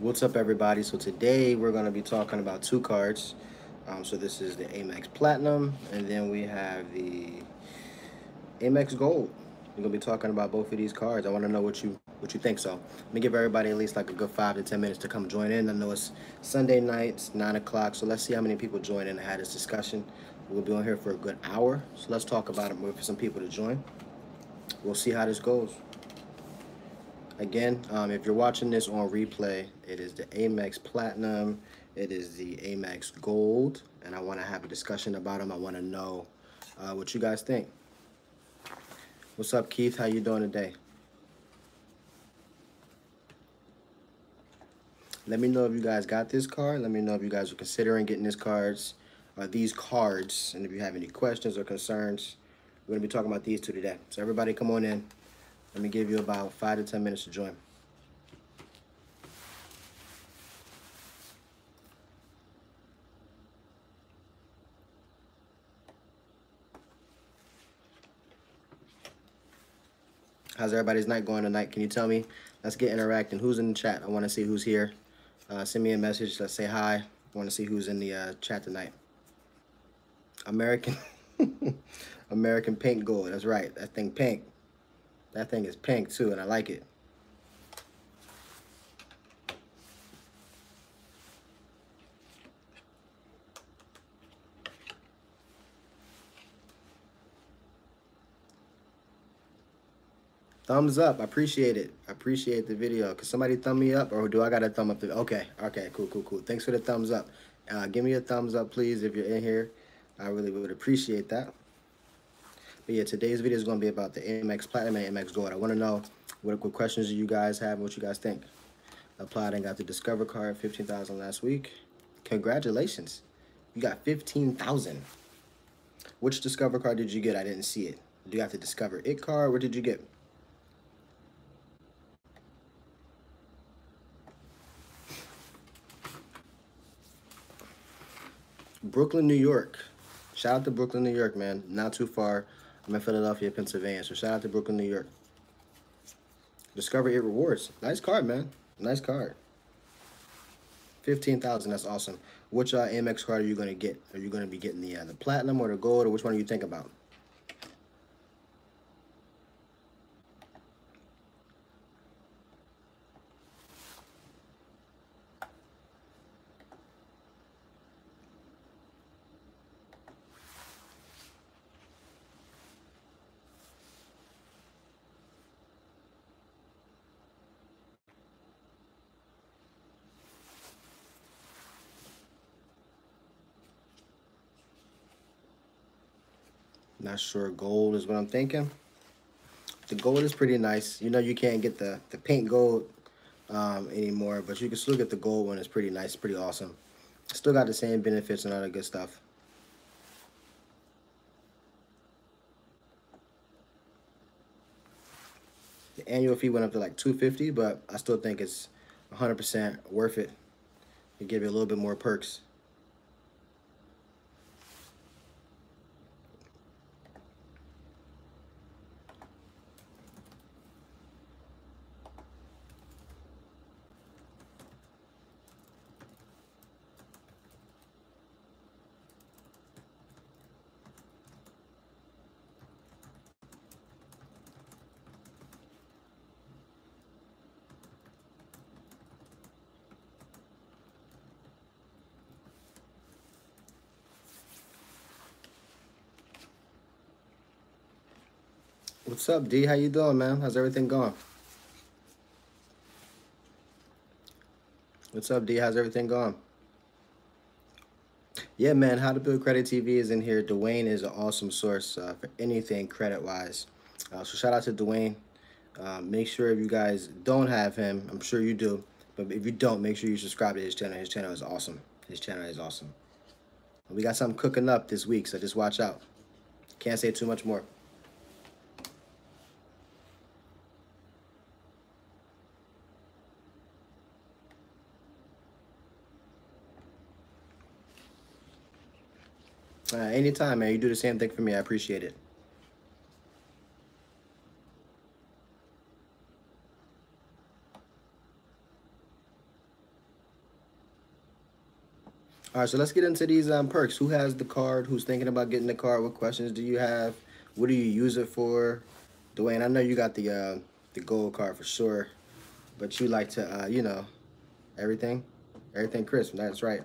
What's up, everybody? So today we're going to be talking about two cards. So this is the Amex Platinum, and then we have the Amex Gold. We're gonna be talking about both of these cards. I want to know what you think. So let me give everybody at least like a good 5 to 10 minutes to come join in. I know it's Sunday night, it's 9 o'clock. So let's see how many people join in and have this discussion. We'll be on here for a good hour. So let's talk about it. Wait for some people to join. We'll see how this goes. Again, if you're watching this on replay, it is the Amex Platinum, it is the Amex Gold, and I want to have a discussion about them. I want to know what you guys think. What's up, Keith? How you doing today? Let me know if you guys got this card. Let me know if you guys are considering getting these cards, and if you have any questions or concerns. We're gonna be talking about these two today. So everybody, come on in. Let me give you about 5 to 10 minutes to join. How's everybody's night going tonight? Can you tell me? Let's get interacting. Who's in the chat? I want to see who's here. Send me a message. Let's say hi. I want to see who's in the chat tonight. American, American pink gold. That's right. That thing pink. That thing is pink too, and I like it. Thumbs up. I appreciate it. I appreciate the video. Could somebody thumb me up, or do I got to thumb up the? Okay. Okay. Cool. Cool. Cool. Thanks for the thumbs up. Give me a thumbs up, please, if you're in here. I really would appreciate that. But yeah, today's video is going to be about the Amex Platinum and Amex Gold. I want to know what questions you guys have and what you guys think. Applied and got the Discover card, 15,000 last week. Congratulations. You got 15,000. Which Discover card did you get? I didn't see it. Did you got the Discover It card? What did you get? Brooklyn, New York. Shout out to Brooklyn, New York, man. Not too far. I'm in Philadelphia, Pennsylvania. So shout out to Brooklyn, New York. Discover It Rewards. Nice card, man. Nice card. 15,000. That's awesome. Which Amex card are you gonna get? Are you gonna be getting the platinum or the gold, or which one do you think about? Not sure. Gold is what I'm thinking. The gold is pretty nice. You know you can't get the pink gold anymore, but you can still get the gold one. It's pretty nice, pretty awesome. Still got the same benefits and all that good stuff. The annual fee went up to like $250, but I still think it's 100% worth it. It give you a little bit more perks. What's up, D? How you doing, man? How's everything going? What's up, D? How's everything going? Yeah, man. How to Build Credit TV is in here. Dwayne is an awesome source for anything credit-wise. So shout out to Dwayne. Make sure if you guys don't have him, I'm sure you do, but if you don't, make sure you subscribe to his channel. His channel is awesome. His channel is awesome. We got something cooking up this week, so just watch out. Can't say too much more. Anytime, man. You do the same thing for me. I appreciate it. All right, so let's get into these perks. Who has the card? Who's thinking about getting the card? What questions do you have? What do you use it for? Dwayne, I know you got the gold card for sure, but you like to everything, everything crisp. That's right.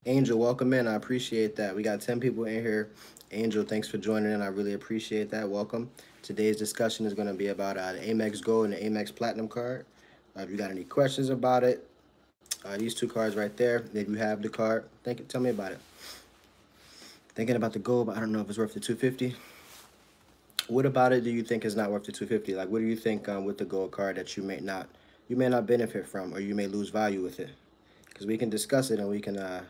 Angel, welcome in. I appreciate that. We got 10 people in here. Angel, thanks for joining in. I really appreciate that. Welcome. Today's discussion is going to be about the Amex Gold and the Amex Platinum card. If you got any questions about it, these two cards right there. If you have the card, tell me about it. Thinking about the gold, but I don't know if it's worth the 250. What about it do you think is not worth the 250? Like, what do you think with the gold card that you may not benefit from, or you may lose value with it? Because we can discuss it and we can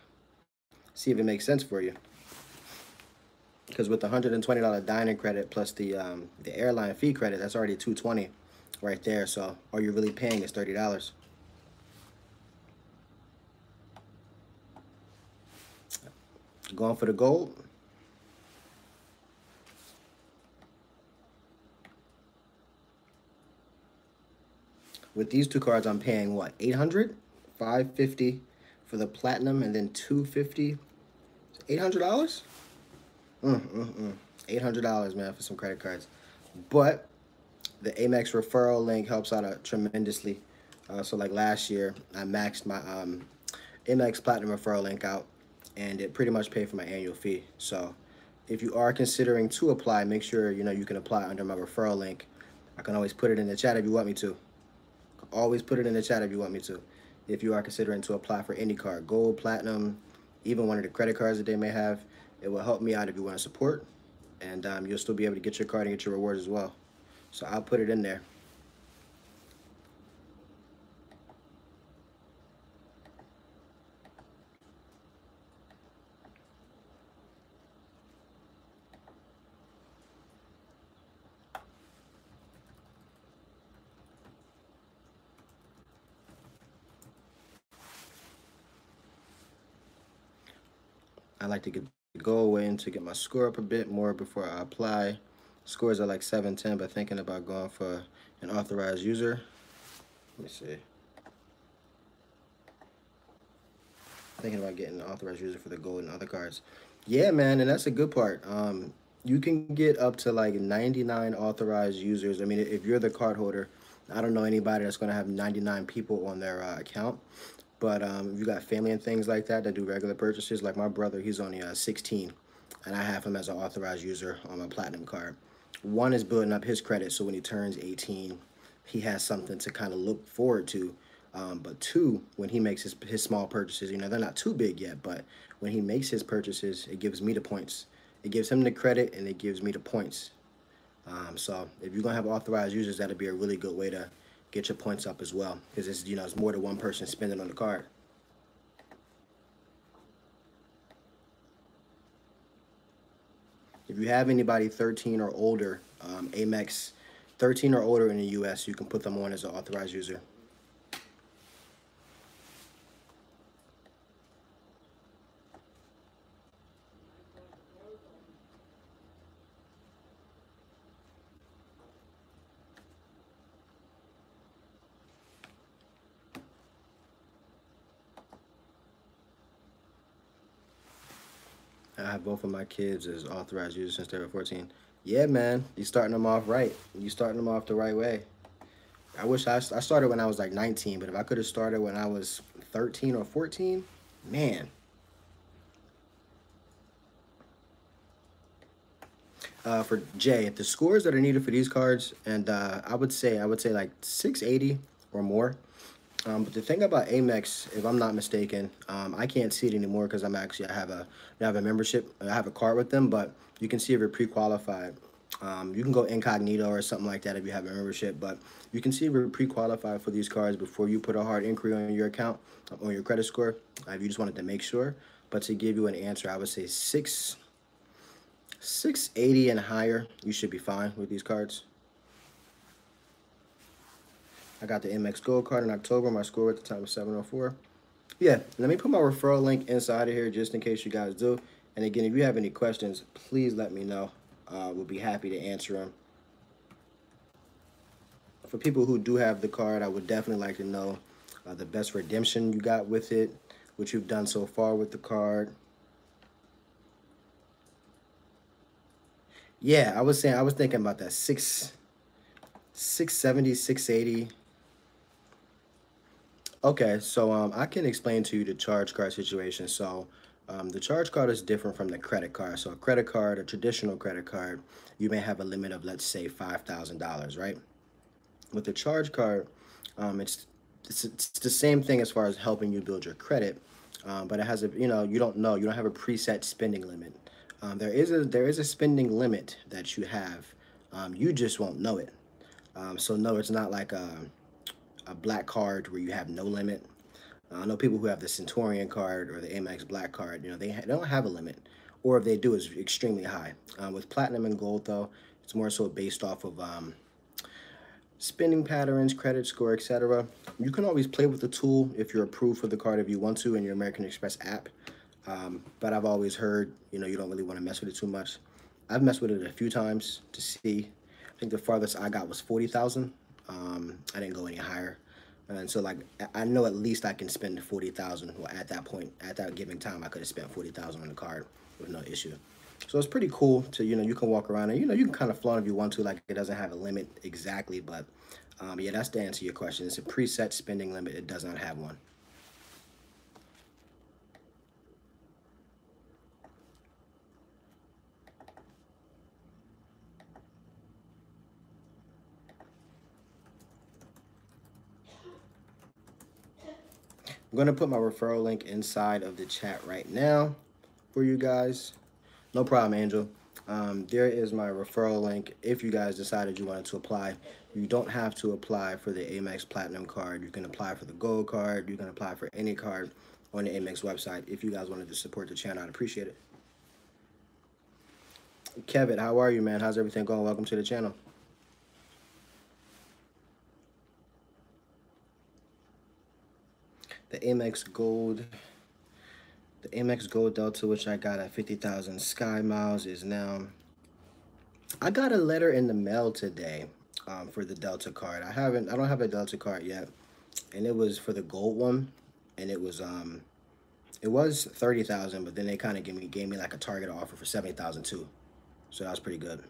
see if it makes sense for you. Because with the $120 dining credit plus the airline fee credit, that's already $220 right there. So all you're really paying is $30. Going for the gold. With these two cards, I'm paying what, 800, 550 for the platinum, and then 250, $800. $800, man, for some credit cards. But the Amex referral link helps out tremendously. So like last year, I maxed my Amex Platinum referral link out, and it pretty much paid for my annual fee. So if you are considering to apply, make sure you can apply under my referral link. I can always put it in the chat if you want me to. Always put it in the chat if you want me to. If you are considering to apply for any card, gold, platinum, even one of the credit cards that they may have, it will help me out if you want to support, and you'll still be able to get your card and get your rewards as well. So I'll put it in there. I like to get the gold win to get my score up a bit more before I apply. Scores are like 710, but thinking about going for an authorized user. Let me see. Thinking about getting an authorized user for the gold and other cards. Yeah, man, and that's a good part. You can get up to like 99 authorized users. I mean, if you're the card holder, I don't know anybody that's going to have 99 people on their account. But if you got family and things like that do regular purchases, like my brother, he's only 16, and I have him as an authorized user on my platinum card. One is building up his credit, so when he turns 18, he has something to kind of look forward to. But two, when he makes his small purchases, they're not too big yet, but when he makes his purchases, it gives me the points. It gives him the credit, and it gives me the points. So if you're gonna have authorized users, that'd be a really good way to get your points up as well, because it's more than one person spending on the card. If you have anybody 13 or older, Amex 13 or older in the U.S., you can put them on as an authorized user. I have both of my kids as authorized users since they were 14. Yeah, man, you're starting them off right. You're starting them off the right way. I wish I started when I was like 19, but if I could have started when I was 13 or 14, man. For Jay, the scores that are needed for these cards, and I would say like 680 or more. But the thing about Amex, if I'm not mistaken, I can't see it anymore because I have a membership. I have a card with them, but you can see if you're pre-qualified. You can go incognito or something like that if you have a membership, but you can see if you're pre-qualified for these cards before you put a hard inquiry on your account, on your credit score, if you just wanted to make sure. But to give you an answer, I would say 680 and higher, you should be fine with these cards. I got the Amex Gold card in October. My score at the time was 704. Yeah, let me put my referral link inside of here just in case you guys do. And again, if you have any questions, please let me know. We'll be happy to answer them. For people who do have the card, I would definitely like to know the best redemption you got with it, what you've done so far with the card. Yeah, I was thinking about that 670, 680. Okay, so I can explain to you the charge card situation. So the charge card is different from the credit card. So a credit card, a traditional credit card, you may have a limit of, let's say, $5,000, right? With the charge card, it's the same thing as far as helping you build your credit, but it has a, you don't have a preset spending limit. There is a spending limit that you have. You just won't know it. So no, it's not like a black card where you have no limit. I know people who have the Centurion card or the Amex Black card. They don't have a limit, or if they do, it's extremely high. With Platinum and Gold, though, it's more so based off of spending patterns, credit score, etc. You can always play with the tool if you're approved for the card if you want to in your American Express app. But I've always heard, you don't really want to mess with it too much. I've messed with it a few times to see. I think the farthest I got was 40,000. I didn't go any higher. And so, like, I know at least I can spend 40,000. Well, at that point, at that given time, I could have spent 40,000 on the card with no issue. So it's pretty cool to, you can walk around and, you can kind of flaunt if you want to, like it doesn't have a limit exactly. But yeah, that's to answer your question. It's a preset spending limit. It does not have one. I'm going to put my referral link inside of the chat right now for you guys. No problem, Angel. There is my referral link. If you guys decided you wanted to apply, you don't have to apply for the Amex Platinum card. You can apply for the Gold card. You can apply for any card on the Amex website. If you guys wanted to support the channel, I'd appreciate it. Kevin, how are you, man? How's everything going? Welcome to the channel. The Amex Gold. The Amex Gold Delta, which I got at 50,000 Sky Miles, is now. I got a letter in the mail today for the Delta card. I don't have a Delta card yet, and it was for the gold one, and it was 30,000, but then they kind of gave me like a target offer for 70,000 too, so that was pretty good.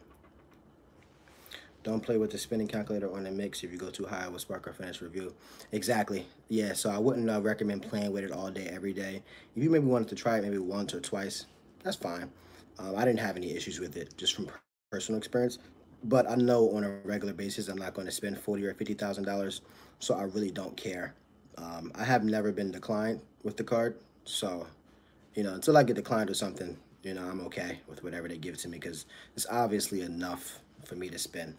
Don't play with the spinning calculator on the mix. If you go too high, it will spark our financial review. Exactly. Yeah, so I wouldn't recommend playing with it all day, every day. If you maybe wanted to try it maybe once or twice, that's fine. I didn't have any issues with it, just from personal experience. But I know on a regular basis I'm not going to spend 40 or $50,000, so I really don't care. I have never been declined with the card, so until I get declined or something, I'm okay with whatever they give to me because it's obviously enough for me to spend.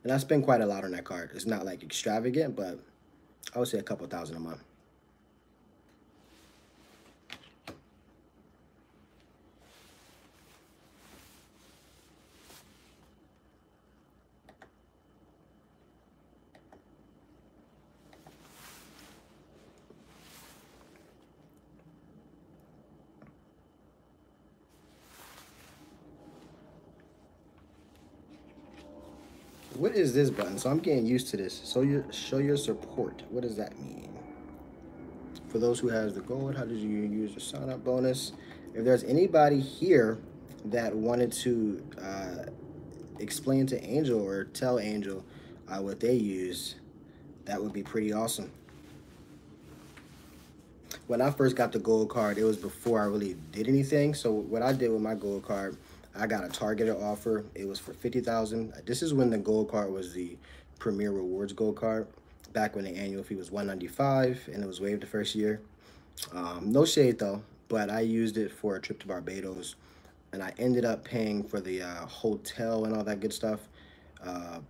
And I spend quite a lot on that card. It's not like extravagant, but I would say a couple thousand a month. What is this button? So I'm getting used to this. So you show your support. What does that mean? For those who has the gold, how did you use your sign up bonus? If there's anybody here that wanted to explain to Angel or tell Angel what they use, that would be pretty awesome. When I first got the gold card, it was before I really did anything. So what I did with my gold card, I got a targeted offer. It was for 50,000. This is when the gold card was the Premier Rewards gold card. Back when the annual fee was 195 and it was waived the first year. No shade though, but I used it for a trip to Barbados, and I ended up paying for the hotel and all that good stuff. Uh,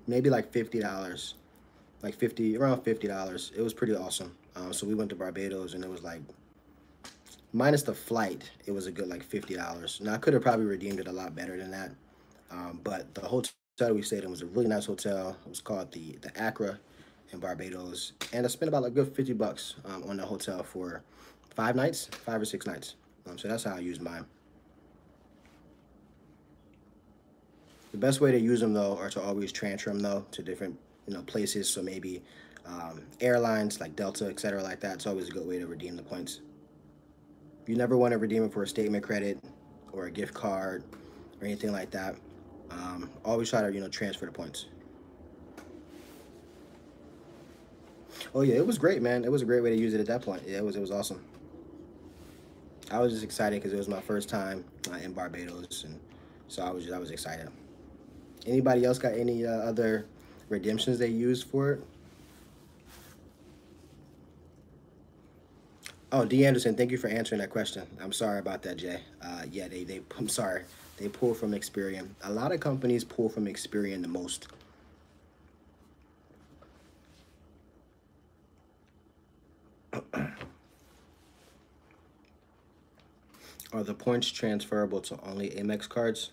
Maybe like $50, like around $50. It was pretty awesome. So we went to Barbados, and it was like minus the flight, it was a good like $50. Now I could have probably redeemed it a lot better than that, but the hotel hotel we stayed in was a really nice hotel. It was called the Accra in Barbados, and I spent about a good $50 on the hotel for 5 nights, 5 or 6 nights. So that's how I used mine. The best way to use them though, are to always transfer them though to different places. So maybe airlines like Delta, etc., like that. It's always a good way to redeem the points. You never want to redeem it for a statement credit or a gift card or anything like that. Always try to transfer the points. Oh yeah, it was great, man. It was a great way to use it at that point. Yeah, it was awesome. I was just excited because it was my first time in Barbados, and so I was excited. Anybody else got any other redemptions they used for it? Oh, D Anderson, thank you for answering that question. I'm sorry about that, Jay. Yeah, they I'm sorry. They pull from Experian. A lot of companies pull from Experian the most. Are the points transferable to only Amex cards?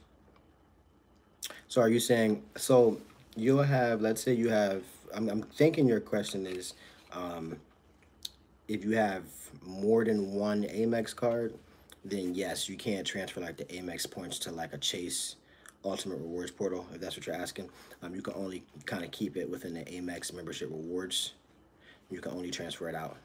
So are you saying so you'll have, let's say you have, I'm thinking your question is, um, if you have more than one Amex card, then yes, you can't transfer like the Amex points to like a Chase Ultimate Rewards portal, if that's what you're asking. You can only kind of keep it within the Amex membership rewards. You can only transfer it out.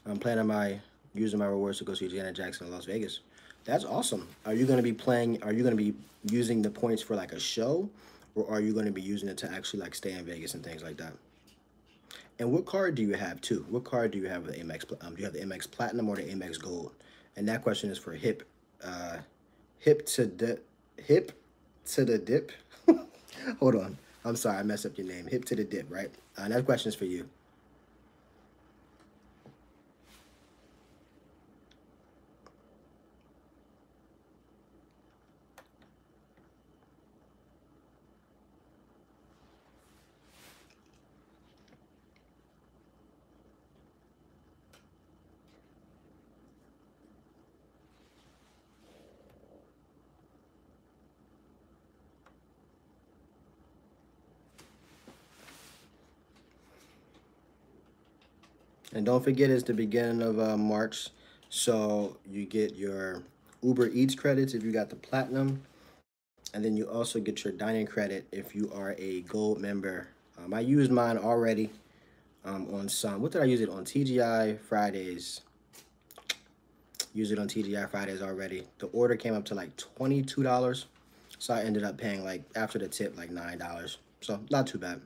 I'm planning my using my rewards to go see Janet Jackson in Las Vegas. That's awesome. Are you going to be playing? Are you going to be using the points for like a show, or are you going to be using it to actually like stay in Vegas and things like that? And what card do you have too? What card do you have with Amex? Do you have the Amex Platinum or the Amex Gold? And that question is for uh, hip to the hip to the dip. Hold on, I'm sorry, I messed up your name. Hip to the dip, right? That question is for you. And don't forget, it's the beginning of March, so you get your Uber Eats credits if you got the platinum, and then you also get your dining credit if you are a gold member. I used mine already on some. What did I use it on? TGI Fridays. Use it on TGI Fridays already. The order came up to like $22, so I ended up paying like after the tip like $9. So not too bad.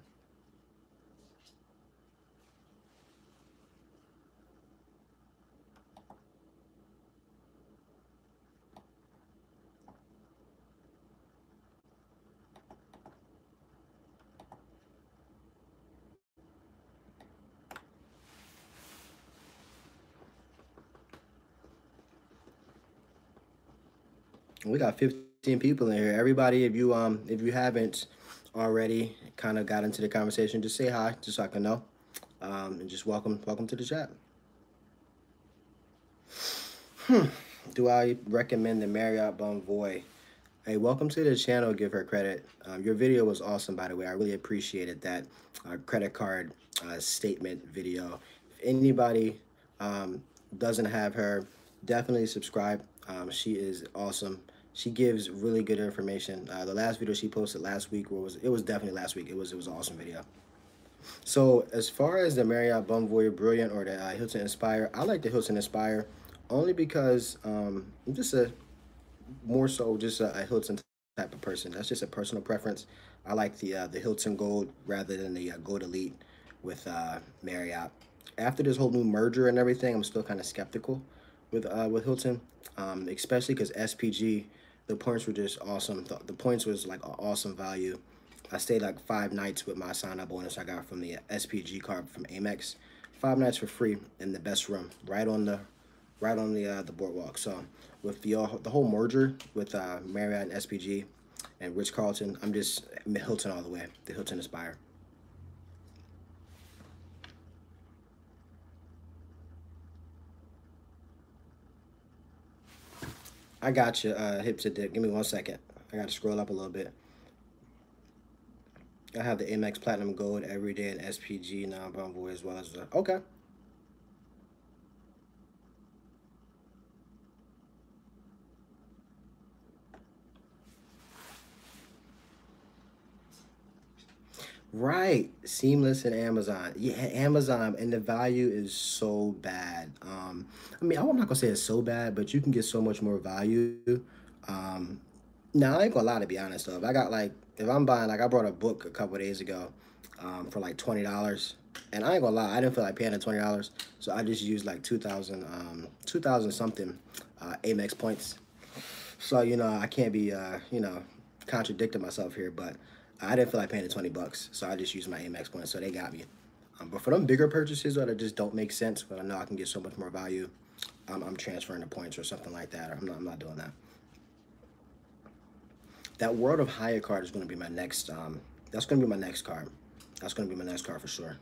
We got 15 people in here. Everybody, if you haven't already kind of got into the conversation, just say hi, just so I can know. And just welcome to the chat. Do I recommend the Marriott Bonvoy? Hey, welcome to the channel. Give her credit. Your video was awesome, by the way. I really appreciated that credit card statement video. If anybody doesn't have her, definitely subscribe. She is awesome. She gives really good information. The last video she posted last week was it was definitely last week. It was an awesome video. So as far as the Marriott Bonvoy Brilliant or the Hilton Inspire, I like the Hilton Inspire only because I'm just a more so just a Hilton type of person. That's just a personal preference. I like the Hilton Gold rather than the Gold Elite with Marriott. After this whole new merger and everything, I'm still kind of skeptical with Hilton, especially because SPG, the points were just awesome. The points was like an awesome value. I stayed like 5 nights with my sign-up bonus I got from the SPG card from Amex. 5 nights for free in the best room, right on the boardwalk. So with the whole merger with Marriott and SPG and Ritz Carlton, I'm just Hilton all the way. The Hilton Aspire. I got you, hip to dip. Give me 1 second. I got to scroll up a little bit. I have the Amex Platinum Gold Everyday and SPG non-bundle as well as the okay. Right, seamless in Amazon. Yeah, Amazon, and the value is so bad. I mean, I'm not gonna say it's so bad, but you can get so much more value. Um, Now I ain't gonna lie, to be honest though. If I got like, if I'm buying, like I brought a book a couple days ago, for like $20, and I ain't gonna lie, I didn't feel like paying the $20, so I just used like 2,000, 2,000 something, Amex points. So I can't be contradicting myself here, but I didn't feel like paying the $20, so I just used my Amex points, so they got me. But for them bigger purchases that just don't make sense, but I know I can get so much more value, I'm transferring the points or something like that. Or I'm not doing that. That World of Hyatt card is going to be my next. That's going to be my next card. That's going to be my next card for sure.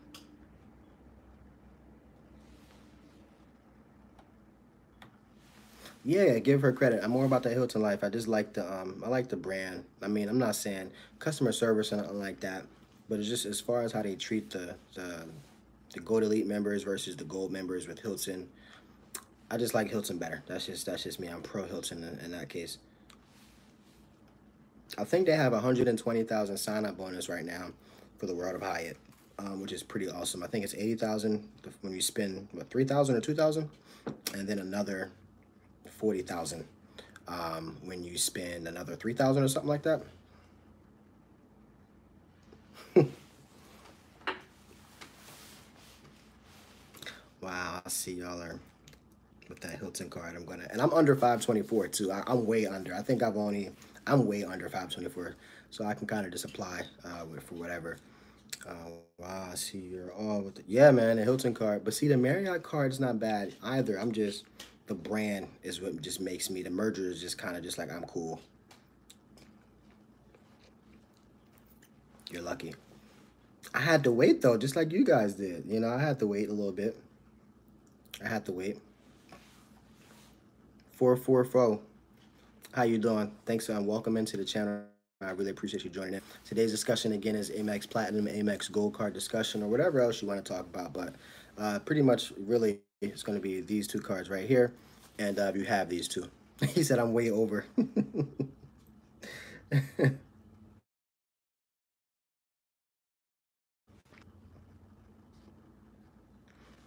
Yeah, give her credit. I'm more about the Hilton life. I just like I like the brand. I mean, I'm not saying customer service or nothing like that, but it's just as far as how they treat the Gold Elite members versus the Gold members with Hilton. I just like Hilton better. That's just me. I'm pro Hilton in that case. I think they have 120,000 sign up bonus right now for the World of Hyatt, which is pretty awesome. I think it's 80,000 when you spend what 3,000 or 2,000, and then another 40,000 when you spend another 3,000 or something like that. Wow, I see y'all are with that Hilton card. And I'm under 524 too. I'm way under. I think I'm way under 524, so I can kind of just apply for whatever. Uh, wow, I see you're all with yeah, man, the Hilton card. But see, the Marriott card's not bad either. I'm just the brand is what just makes me. The merger is just kind of just like I'm cool. You're lucky. I had to wait though, just like you guys did. I had to wait a little bit. I had to wait. 444. How you doing? Thanks, welcome into the channel. I really appreciate you joining in. Today's discussion again is Amex Platinum, Amex Gold Card discussion, or whatever else you want to talk about. But pretty much, really, it's going to be these two cards right here, and you have these two. He said I'm way over.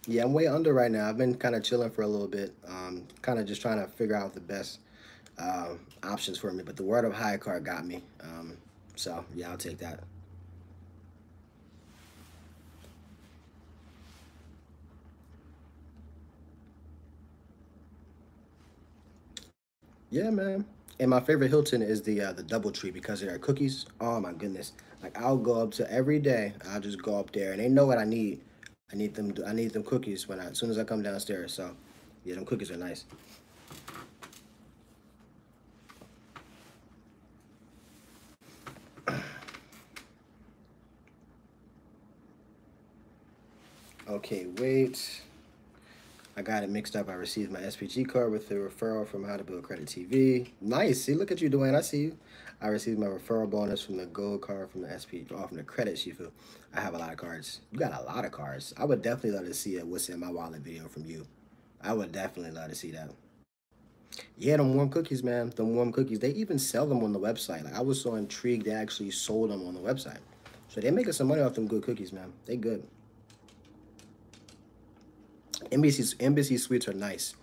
Yeah, I'm way under right now. I've been kind of chilling for a little bit, kind of just trying to figure out the best options for me. But the Word of High card got me. So yeah, I'll take that. Yeah, man. And my favorite Hilton is the DoubleTree because of their cookies. Oh my goodness! Like I'll go up to every day. I'll just go up there, and they know what I need. I need them. I need them cookies as soon as I come downstairs. So, yeah, them cookies are nice. Okay, wait. I got it mixed up. I received my SPG card with the referral from How to Build Credit TV. Nice. See, look at you, Dwayne. I see you. I received my referral bonus from the gold card from the SP, or from the credit Shifu. I have a lot of cards. You got a lot of cards. I would definitely love to see a what's in my wallet video from you. I would definitely love to see that. Yeah, them warm cookies, man. Them warm cookies. They even sell them on the website. Like I was so intrigued they actually sold them on the website. So they making some money off them good cookies, man. They good. Embassy suites are nice.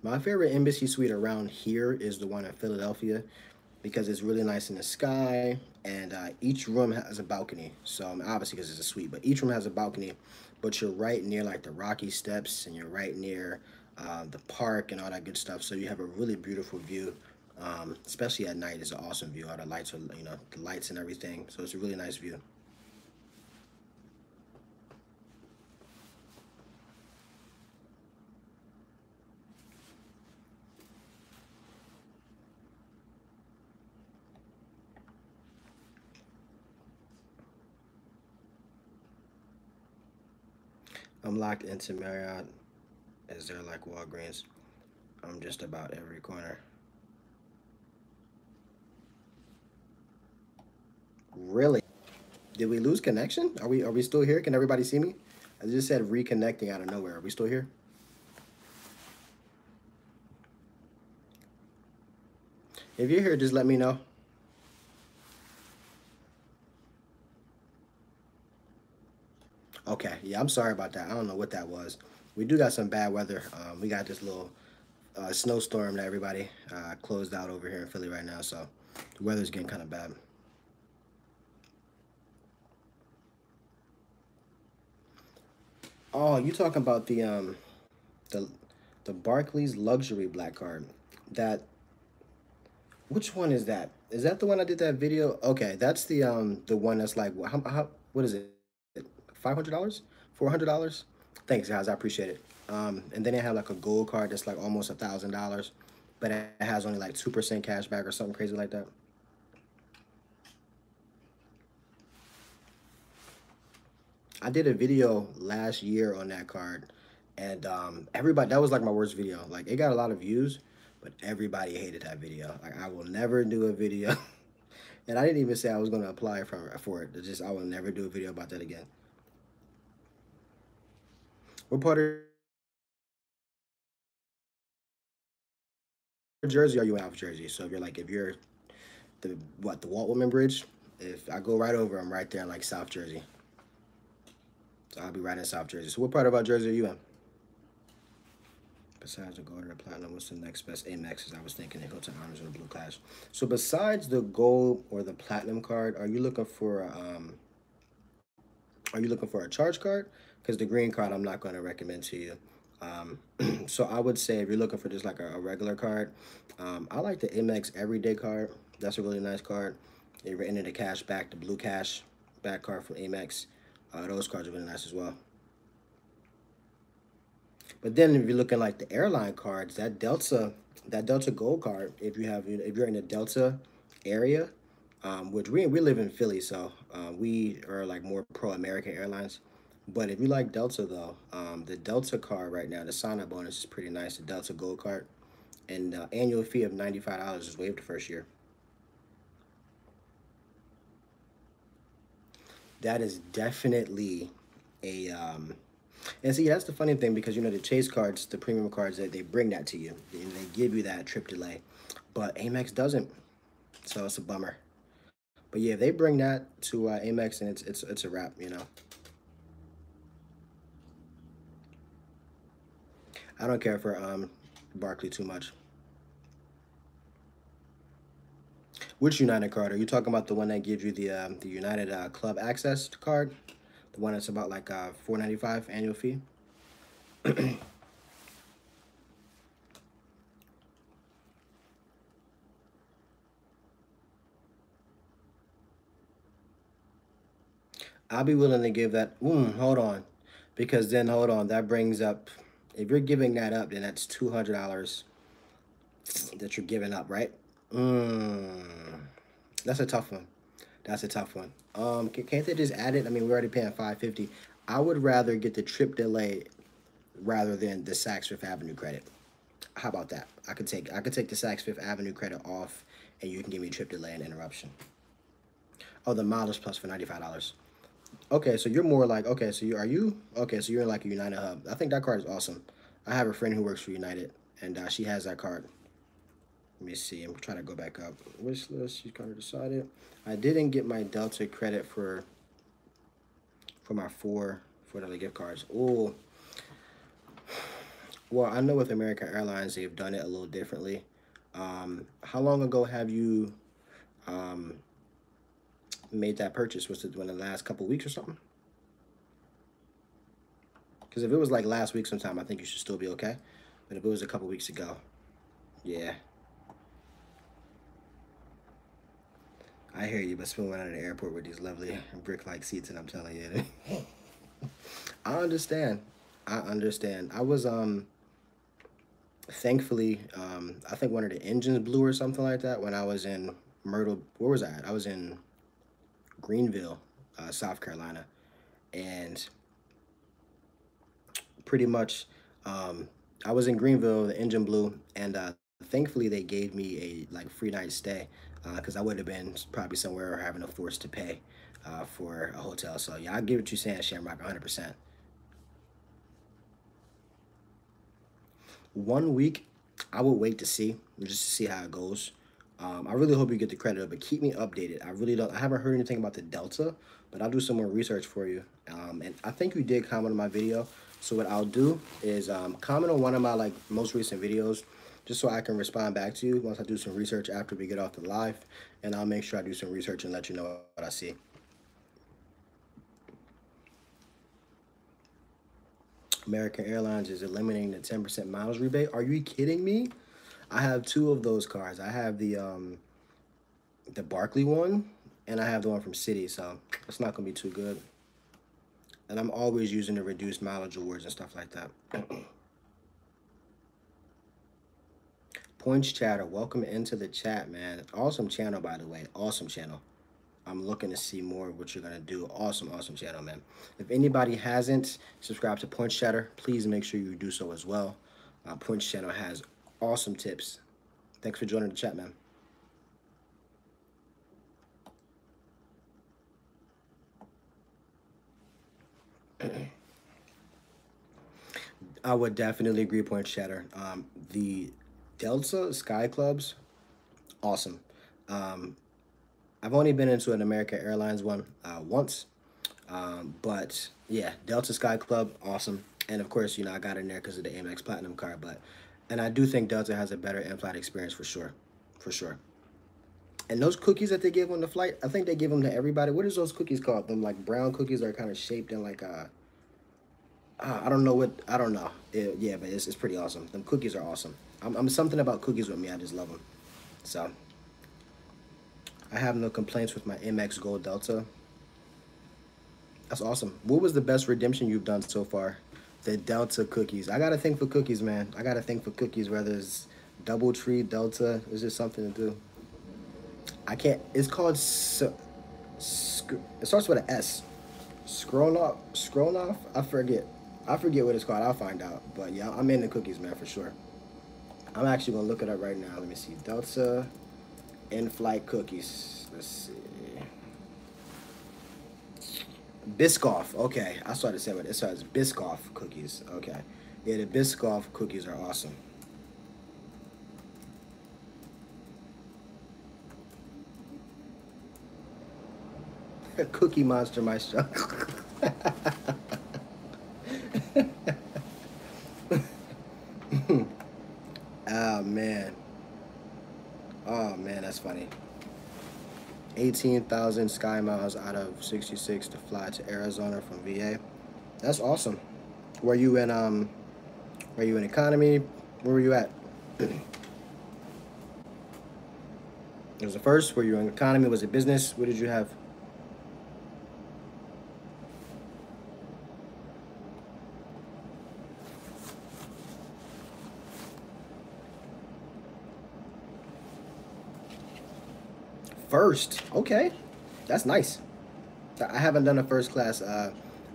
My favorite embassy suite around here is the one in Philadelphia because it's really nice in the sky, and each room has a balcony. So obviously because it's a suite, but each room has a balcony. But you're right near like the Rocky Steps, and you're right near the park and all that good stuff. So you have a really beautiful view. Especially at night, it's an awesome view. All the lights are, the lights and everything. So it's a really nice view. I'm locked into Marriott. Is there like Walgreens? I'm just about every corner. Did we lose connection? Are we still here? Can everybody see me? I just said reconnecting out of nowhere. Are we still here? If you're here, just let me know. Okay, yeah, I'm sorry about that. I don't know what that was. We do got some bad weather. We got this little snowstorm that everybody closed out over here in Philly right now, so the weather's getting kind of bad. Oh, you talking about the the Barclays luxury black card? That which one is that? Is that the one I did that video? Okay, that's the one that's like how what is it? $500? $400? Thanks guys, I appreciate it. And then they have like a gold card that's like almost $1,000, but it has only like 2% cash back or something crazy like that. I did a video last year on that card, and everybody that was like my worst video. Like it got a lot of views, but everybody hated that video. Like I will never do a video, and I didn't even say I was going to apply for it. It's just I will never do a video about that again. What part of Jersey are you in? South Jersey. So if you're the Walt Whitman Bridge, if I go right over, I'm right there in like South Jersey. So I'll be right in South Jersey. So what part of Jersey are you in? Besides the gold or the platinum, what's the next best Amexes? I was thinking the Hilton Honors or the Blue Clash. So besides the gold or the platinum card, are you looking for a charge card? Because the green card I'm not going to recommend to you. Um, so I would say if you're looking for just like a regular card, I like the Amex Everyday card. That's a really nice card. You're into the cash back, the blue cash back card from Amex. Those cards are really nice as well. But then if you're looking like the airline cards, that Delta Gold card, if you're in the Delta area, which we live in Philly, so we are like more pro American Airlines. But if you like Delta though, the Delta card right now, the sign up bonus is pretty nice. The Delta Gold card, and annual fee of $95 is waived the first year. That is definitely a and see, that's the funny thing because you know the Chase cards, the premium cards, they bring that to you. They give you that trip delay, but Amex doesn't, so it's a bummer. But yeah, if they bring that to Amex, and it's a wrap. You know, I don't care for Barkley too much. Which United card are you talking about? The one that gives you the United Club Access card, the one that's about like 4.95 annual fee. I'll be willing to give that. Hold on, because then hold on, that brings up. If you're giving that up, then that's $200 that you're giving up, right? Mm, that's a tough one. That's a tough one. Can't they just add it? I mean, we're already paying 550. I would rather get the trip delay rather than the Saks Fifth Avenue credit. How about that? I could take the Saks Fifth Avenue credit off, and you can give me trip delay and interruption. Oh, the mileage plus for $95. Okay, so you're more like okay. So you okay? So you're in like a United hub. I think that card is awesome. I have a friend who works for United, and she has that card. Let me see. I'm trying to go back up. Wish list. She kind of decided. I didn't get my Delta credit for my four dollar gift cards. Oh, well, I know with American Airlines they've done it a little differently. How long ago have you um made that purchase? Was it in the last couple weeks or something? Because if it was like last week sometime, I think you should still be okay. But if it was a couple weeks ago, yeah, I hear you. But spilling out of the airport with these lovely brick-like seats, and I'm telling you, I understand. I understand. I was thankfully I think one of the engines blew or something like that when I was in Myrtle. Where was I at? I was in Greenville, South Carolina, and pretty much I was in Greenville, the engine blew, and thankfully they gave me a like free night stay. because I would have been probably somewhere having a force to pay for a hotel. So yeah, I get what you're saying, Shamrock, 100%. 1 week, I would wait to see, just to see how it goes. I really hope you get the credit, but keep me updated. I really don't. I haven't heard anything about the Delta, but I'll do some more research for you. And I think you did comment on my video, so what I'll do is comment on one of my like most recent videos, just so I can respond back to you once I do some research after we get off the live, and I'll make sure I do some research and let you know what I see. American Airlines is eliminating the 10% miles rebate. Are you kidding me? I have two of those cards. I have the Barkley one, and I have the one from Citi, so it's not gonna be too good. And I'm always using the reduced mileage awards and stuff like that. Points chatter, welcome into the chat, man. Awesome channel, by the way. Awesome channel. I'm looking to see more of what you're gonna do. Awesome, awesome channel, man. If anybody hasn't subscribed to Points Chatter, please make sure you do so as well. Points channel has awesome tips. Thanks for joining the chat, man. I would definitely agree, Points Chatter. The Delta Sky Clubs, awesome. Um, I've only been into an American Airlines one once, but yeah, Delta Sky Club, awesome. And of course, you know, I got in there because of the Amex Platinum card, and I do think Delta has a better in-flight experience for sure, for sure. And those cookies that they give on the flight, I think they give them to everybody. What is those cookies called? Them like brown cookies are kind of shaped in like I don't know what, I don't know. Yeah, but it's pretty awesome. Them cookies are awesome. I'm something about cookies with me. I just love them. So I have no complaints with my Amex Gold Delta. That's awesome. What was the best redemption you've done so far? The Delta cookies. I gotta think for cookies, man. I gotta think for cookies. Whether it's DoubleTree, Delta, it's just something to do. I can't. It's called. It starts with an S. Scroll off. Scroll off. I forget. I forget what it's called. I'll find out. But yeah, I'm in the cookies, man, for sure. I'm actually gonna look it up right now. Let me see. Delta in-flight cookies. Let's see. Biscoff. Okay, I started saying it says Biscoff cookies. Okay, yeah, the Biscoff cookies are awesome. Cookie Monster Maestro. Oh man. Oh man, that's funny. 18,000 sky miles out of 66 to fly to Arizona from VA. That's awesome. Were you in economy? Where were you at? It was the first. Were you in economy? Was it business? What did you have? First. Okay. That's nice. I haven't done a first class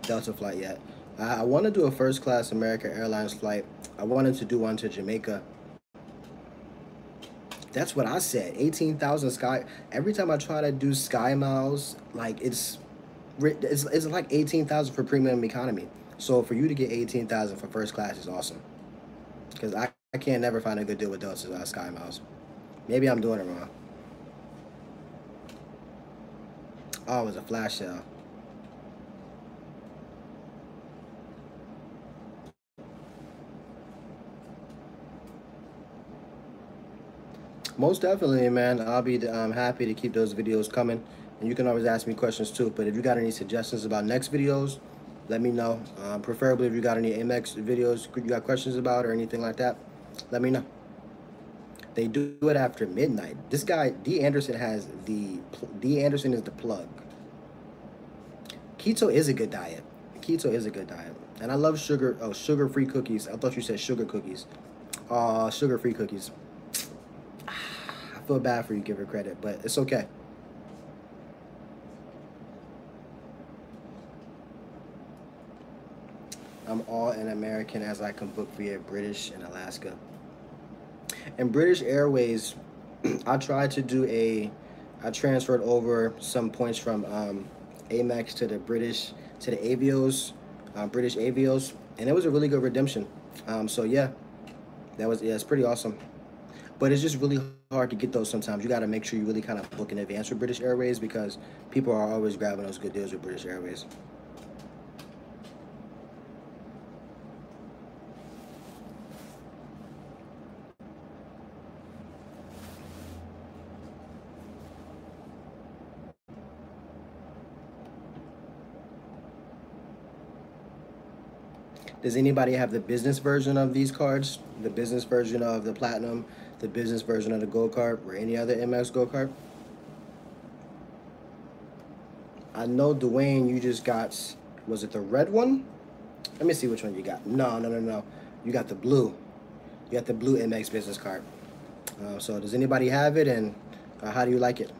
Delta flight yet. I want to do a first class American Airlines flight. I wanted to do one to Jamaica. That's what I said. 18,000 sky. Every time I try to do sky miles, like it's like 18,000 for premium economy. So for you to get 18,000 for first class is awesome. Because I can't never find a good deal with Delta sky miles. Maybe I'm doing it wrong. Oh, it was a flash sale. Most definitely, man. I'll be happy to keep those videos coming. And you can always ask me questions too. But if you got any suggestions about next videos, let me know. Preferably if you got any Amex videos you got questions about or anything like that, let me know. They do it after midnight. This guy, D. Anderson, D. Anderson is the plug. Keto is a good diet. Keto is a good diet. And I love sugar. Oh, sugar-free cookies. I thought you said sugar cookies. Sugar-free cookies. I feel bad for you, give her credit, but it's okay. I'm all in American as I can book via British and Alaska. And British Airways, I tried to do I transferred over some points from Amex to the Avios, British Avios, and it was a really good redemption. So yeah, yeah, it's pretty awesome. But it's just really hard to get those sometimes. You got to make sure you really kind of book in advance with British Airways because people are always grabbing those good deals with British Airways. Does anybody have the business version of these cards? The business version of the Platinum, the business version of the Gold card, or any other MX Gold card? I know, Dwayne, you just got, was it the red one? Let me see which one you got. No, no, no, no. You got the blue. You got the blue MX business card. So does anybody have it, and how do you like it?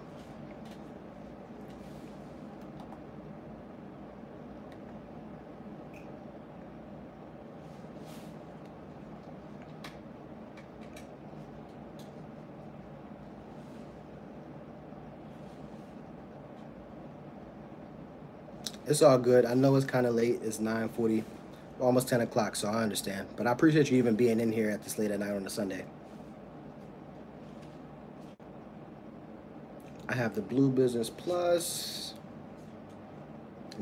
It's all good. I know it's kind of late. It's 9:40, almost 10 o'clock, so I understand. But I appreciate you even being in here at this late at night on a Sunday. I have the Blue Business Plus,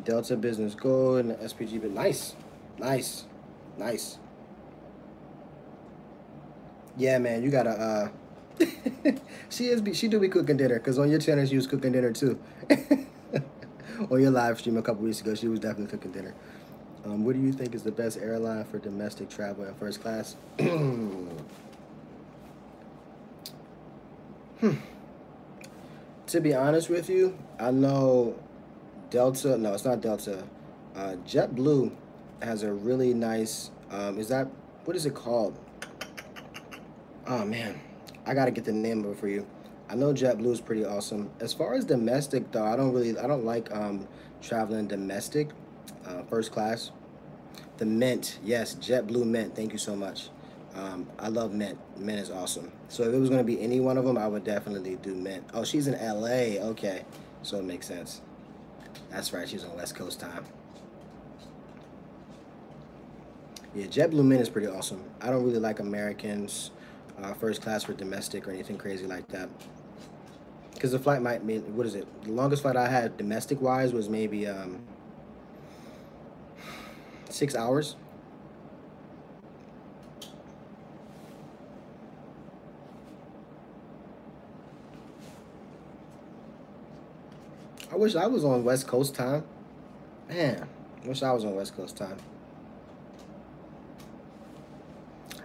Delta Business Gold, and the SPG. But nice, nice, nice. Yeah, man, you gotta. She do be cooking dinner because on your channel she was cooking dinner too. On your live stream a couple weeks ago, she was definitely cooking dinner. What do you think is the best airline for domestic travel and first class? To be honest with you, I know Delta. No, it's not Delta. JetBlue has a really nice. Is that what is it called? Oh man, I gotta get the name of it for you. I know JetBlue is pretty awesome. As far as domestic though, I don't like traveling domestic, first class. The Mint, yes, JetBlue Mint. Thank you so much. I love Mint. Mint is awesome. So if it was gonna be any one of them, I would definitely do Mint. Oh, she's in LA. Okay, so it makes sense. That's right. She's on West Coast time. Yeah, JetBlue Mint is pretty awesome. I don't really like Americans first class for domestic or anything crazy like that. Because the flight might mean, what is it? The longest flight I had domestic wise was maybe 6 hours. I wish I was on West Coast time. Man, I wish I was on West Coast time.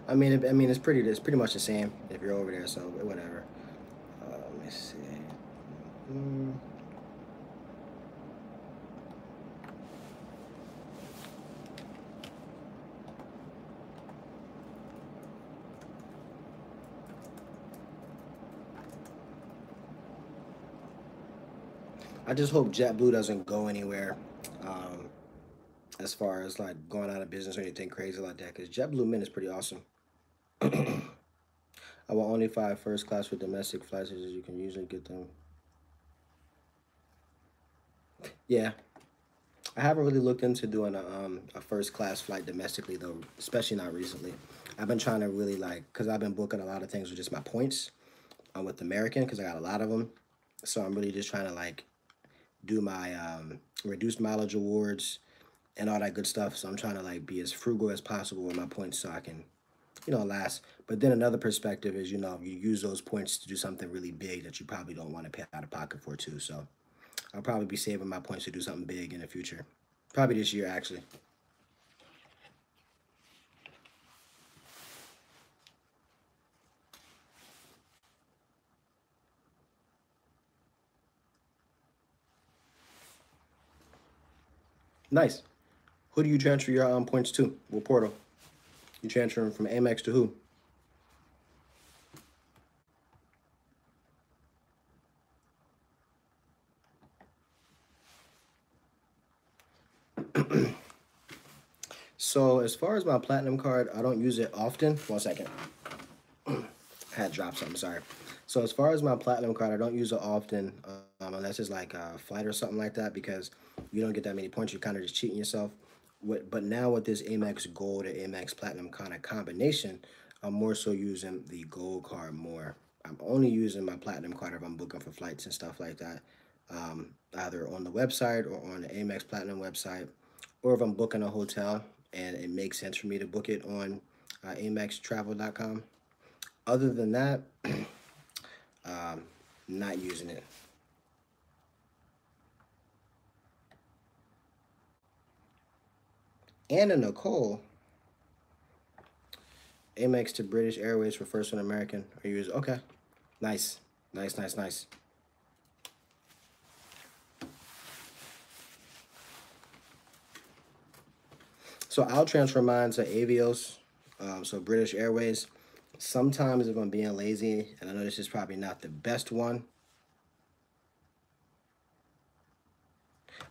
It's pretty much the same if you're over there. So whatever. Let me see. Mm. I just hope JetBlue doesn't go anywhere, um, as far as like going out of business or anything crazy like that. Because JetBlue Mint is pretty awesome. I will only fly first class for domestic flights as you can usually get them. Yeah, I haven't really looked into doing a first class flight domestically though, especially not recently. I've been trying to really like, cause I've been booking a lot of things with just my points, with American, cause I got a lot of them. So I'm really just trying to like do my reduced mileage awards and all that good stuff. So I'm trying to like be as frugal as possible with my points so I can, last. But then another perspective is, you use those points to do something really big that you probably don't want to pay out of pocket for too. So I'll probably be saving my points to do something big in the future. Probably this year, actually. Nice. Who do you transfer your points to? What portal? You transfer them from Amex to who? So as far as my platinum card, I don't use it often. 1 second. I had dropped something, sorry. So as far as my platinum card, I don't use it often, unless it's like a flight or something like that, because you don't get that many points. You're kind of just cheating yourself. But now with this Amex Gold or Amex Platinum kind of combination, I'm more so using the Gold card more. I'm only using my Platinum card if I'm booking for flights and stuff like that, either on the website or on the Amex Platinum website, or if I'm booking a hotel and it makes sense for me to book it on AmexTravel.com. Other than that, um, not using it. Anna Nicole, Amex to British Airways for First and American. Are you okay? Nice, nice, nice, nice. So I'll transfer mine to Avios, so British Airways. Sometimes if I'm being lazy, and I know this is probably not the best one.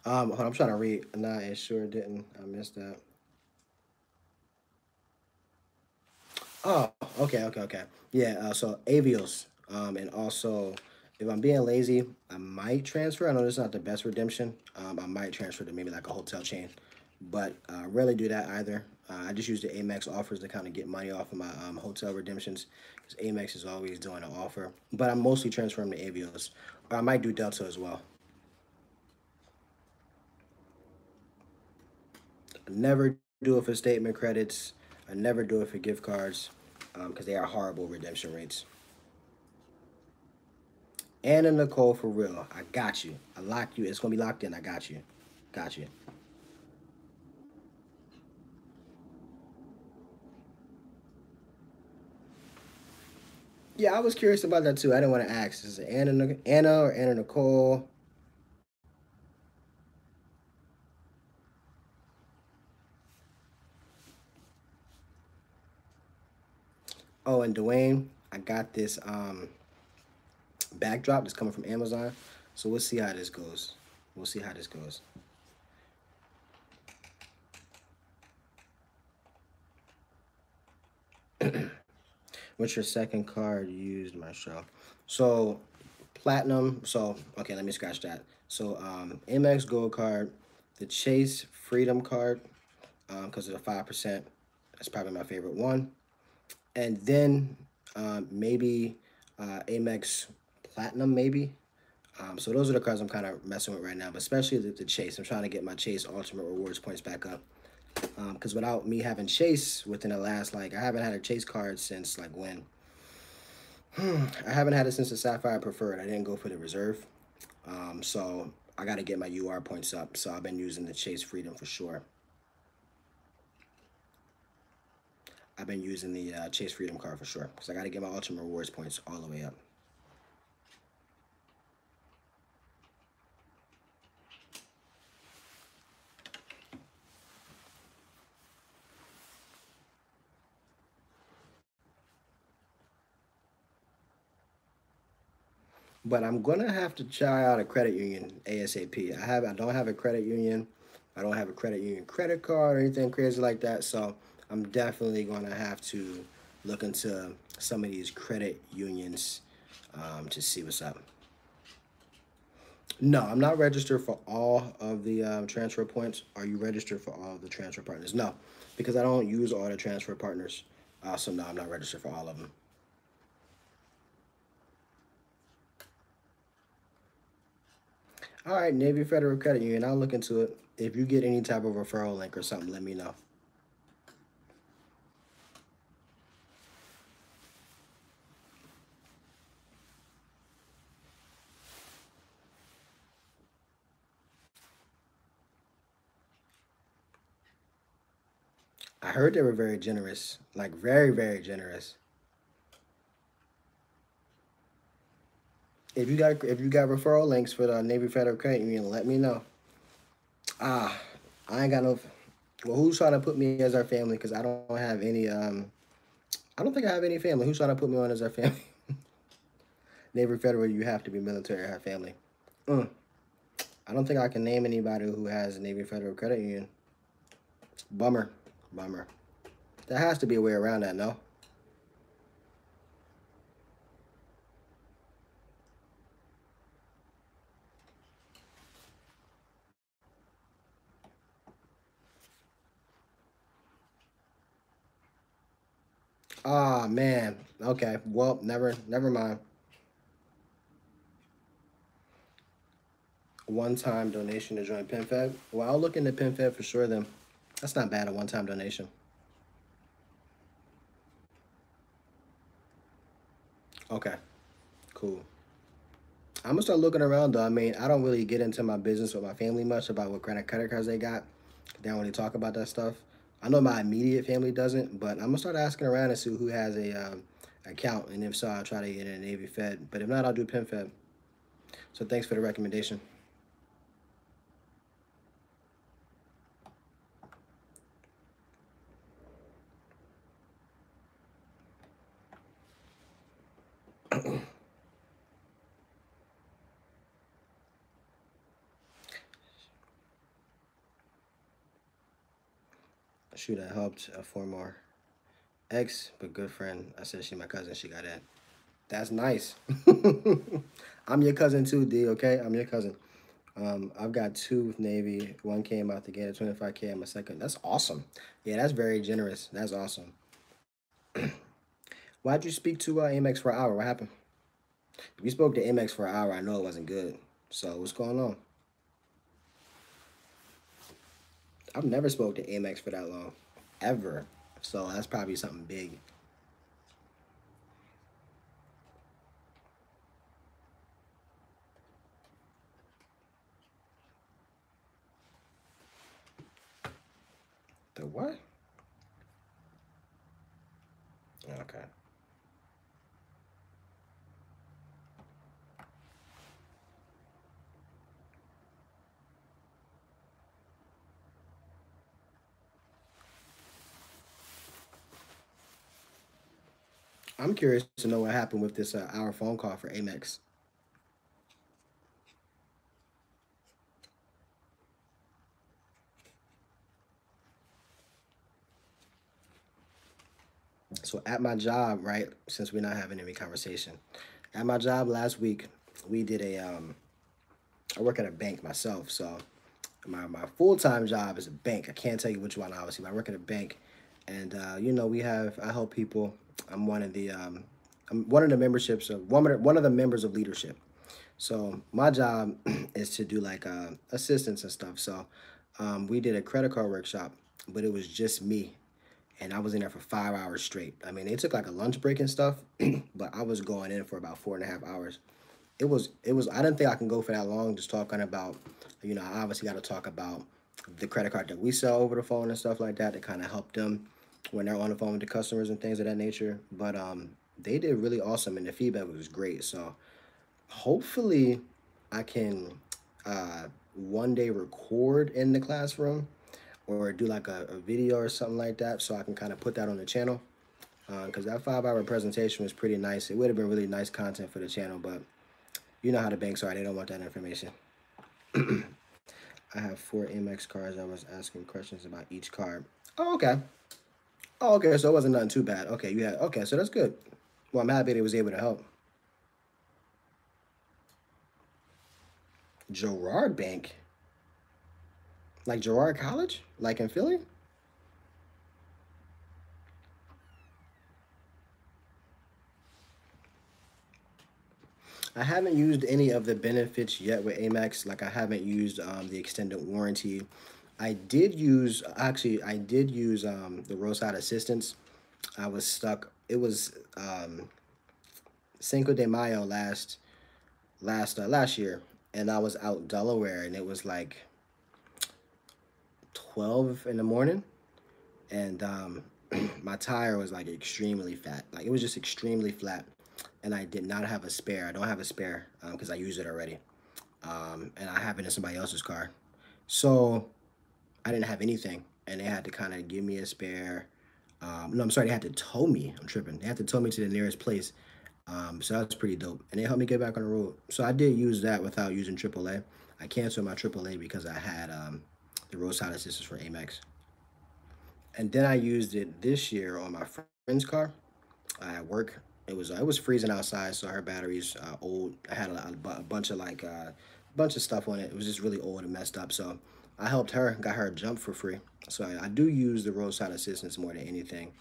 Hold on, I'm trying to read. Nah, it sure didn't. I missed that. Oh, okay, okay, okay. Yeah, so Avios. And also, if I'm being lazy, I might transfer. I know this is not the best redemption. I might transfer to maybe like a hotel chain, but rarely do that either. I just use the Amex offers to kind of get money off of my hotel redemptions because Amex is always doing an offer. But I'm mostly transferring to Avios, or I might do Delta as well. I never do it for statement credits. I never do it for gift cards because they are horrible redemption rates. Anna Nicole for real. I got you. I locked you. It's gonna be locked in. I got you. Got you. Yeah, I was curious about that too. I didn't want to ask. Is it Anna or Anna Nicole? Oh, and Dwayne, I got this backdrop that's coming from Amazon. So we'll see how this goes. We'll see how this goes. What's your second card used, Marshall? So platinum. So okay, let me scratch that. So Amex Gold card, the Chase Freedom card, because of the 5%. That's probably my favorite one. And then maybe Amex Platinum, maybe. So those are the cards I'm kind of messing with right now, but especially the Chase. I'm trying to get my Chase Ultimate Rewards points back up. Because without me having Chase within the last, like, I haven't had a Chase card since, like, when? I haven't had it since the Sapphire Preferred. I didn't go for the Reserve. So I got to get my UR points up. So I've been using the Chase Freedom for sure. I've been using the Chase Freedom card for sure. Because I got to get my Ultimate Rewards points all the way up. But I'm gonna have to try out a credit union ASAP. I don't have a credit union. I don't have a credit union credit card or anything crazy like that. So I'm definitely gonna have to look into some of these credit unions to see what's up. No, I'm not registered for all of the transfer points. Are you registered for all of the transfer partners? No, because I don't use all the transfer partners. So no, I'm not registered for all of them. All right, Navy Federal Credit Union. I'll look into it. If you get any type of referral link or something, let me know. I heard they were very generous, like very, very generous. If you got referral links for the Navy Federal Credit Union, let me know. Ah, I ain't got no. Well, who's trying to put me as our family? Because I don't have any. I don't think I have any family. Who's trying to put me on as our family? Navy Federal, you have to be military or have family. Mm, I don't think I can name anybody who has a Navy Federal Credit Union. Bummer, bummer. There has to be a way around that, no? Ah, man. Okay. Well, never mind. One-time donation to join PenFed. Well, I'll look into PenFed for sure then. That's not bad, a one-time donation. Okay, cool. I'm gonna start looking around though. I mean, I don't really get into my business with my family much about what kind of credit cards they got. They don't really talk about that stuff. I know my immediate family doesn't, but I'm gonna start asking around and see who has a account, and if so, I'll try to get a Navy Fed. But if not, I'll do PenFed. So thanks for the recommendation. Shoot, I helped a former ex, but good friend. I said she my cousin. She got in. That's nice. I'm your cousin too, D. Okay, I'm your cousin. I've got two with Navy. One came out the gate at 25K. I'm a second. That's awesome. Yeah, that's very generous. That's awesome. Why'd you speak to Amex for an hour? What happened? If you spoke to Amex for an hour, I know it wasn't good. So what's going on? I've never spoke to Amex for that long, ever. So that's probably something big. The what? Okay. I'm curious to know what happened with this hour phone call for Amex. So at my job, right, since we're not having any conversation, at my job last week, we did I work at a bank myself, so my full time job is a bank. I can't tell you which one, obviously, but I work at a bank, and I help people. I'm one of the I'm one of the memberships of one of the members of leadership. So my job is to do like assistance and stuff. So we did a credit card workshop, but it was just me, and I was in there for 5 hours straight. I mean, they took like a lunch break and stuff, but I was going in for about 4.5 hours. It was. I didn't think I can go for that long, just talking about, I obviously got to talk about the credit card that we sell over the phone and stuff like that to kind of help them when they're on the phone with the customers and things of that nature. But they did really awesome, and the feedback was great. So hopefully, I can one day record in the classroom or do like a video or something like that, so I can kind of put that on the channel. Because that 5 hour presentation was pretty nice. It would have been really nice content for the channel, but you know how the banks are, they don't want that information. I have four Amex cards. I was asking questions about each card. Oh, okay. Oh, okay. So it wasn't nothing too bad. Okay, you had okay, so that's good. Well, I'm happy they was able to help. Gerard Bank? Like Gerard College? Like in Philly? I haven't used any of the benefits yet with Amex. Like I haven't used the extended warranty. I did use the roadside assistance. I was stuck. It was Cinco de Mayo last year, and I was out Delaware, and it was like 12 in the morning, and my tire was like extremely fat. Like it was just extremely flat, and I did not have a spare. I don't have a spare because I used it already, and I have it in somebody else's car. So I didn't have anything, and they had to kind of give me a spare. No, I'm sorry, they had to tow me. I'm tripping. They had to tow me to the nearest place. So that was pretty dope, and it helped me get back on the road. So I did use that without using AAA. I canceled my AAA because I had the roadside assistance for Amex, and then I used it this year on my friend's car at work. It was freezing outside, so her battery's old. I had a bunch of bunch of stuff on it. It was just really old and messed up. So I helped her, got her a jump for free. So I do use the roadside assistance more than anything.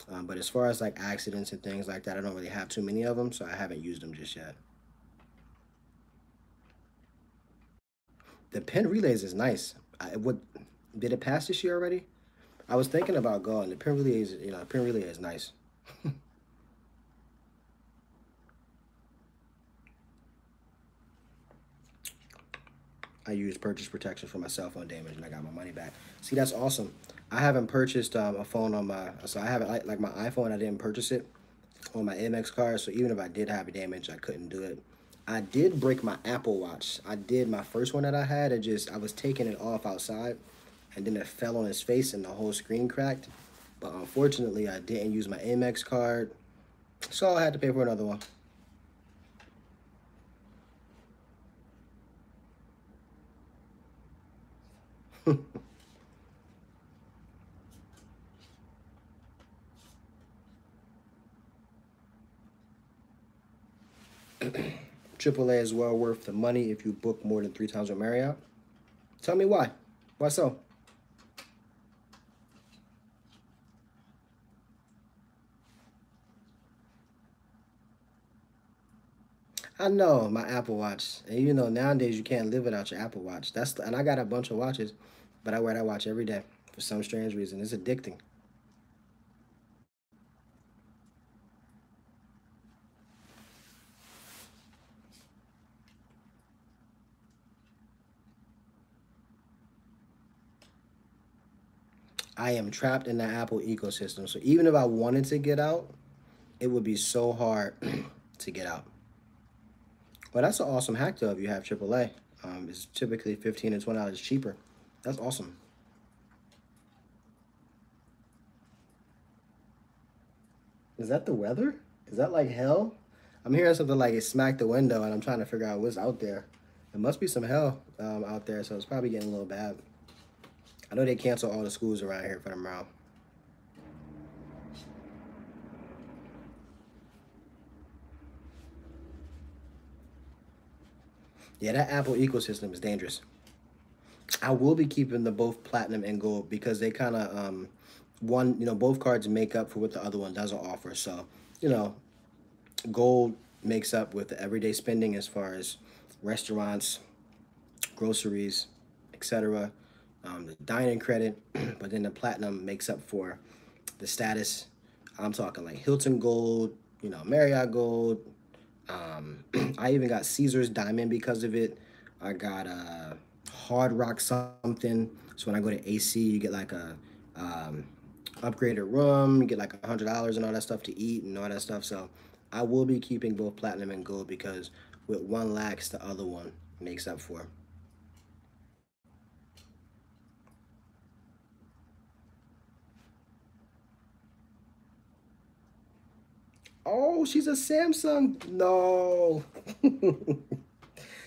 But as far as like accidents and things like that, I don't really have too many of them, so I haven't used them just yet. The pin relays is nice. What did it pass this year already? I was thinking about going. The pin relay is, the pin relay is nice. I used purchase protection for my cell phone damage, and I got my money back. See, that's awesome. I haven't purchased a phone on my, so I haven't like my iPhone. I didn't purchase it on my Amex card, so even if I did have a damage, I couldn't do it. I did break my Apple Watch. I did my first one that I had. I was taking it off outside, and then it fell on his face, and the whole screen cracked. But unfortunately, I didn't use my Amex card, so I had to pay for another one. AAA is well worth the money if you book more than 3 times with Marriott. Tell me why. Why so? I know my Apple Watch, and nowadays you can't live without your Apple Watch. And I got a bunch of watches, but I wear that watch every day for some strange reason. It's addicting. I am trapped in the Apple ecosystem, so even if I wanted to get out, it would be so hard to get out. Well, that's an awesome hack though. If you have AAA, it's typically 15 to $20 cheaper. That's awesome. Is that the weather? Is that like hell? I'm hearing something like it smacked the window, and I'm trying to figure out what's out there. It must be some hell out there, so it's probably getting a little bad. I know they cancel all the schools around here for tomorrow. Yeah, that Apple ecosystem is dangerous. I will be keeping the both platinum and gold because they kind of one both cards make up for what the other one doesn't offer. So you know gold makes up with the everyday spending as far as restaurants, groceries, etc. The dining credit, but then the platinum makes up for the status. I'm talking like Hilton Gold, Marriott Gold. I even got Caesar's Diamond because of it. I got a Hard Rock something. So when I go to AC, you get like a upgraded room. You get like $100 and all that stuff to eat and all that stuff. So I will be keeping both platinum and gold because with one lacks, the other one makes up for. Oh, she's a Samsung. No.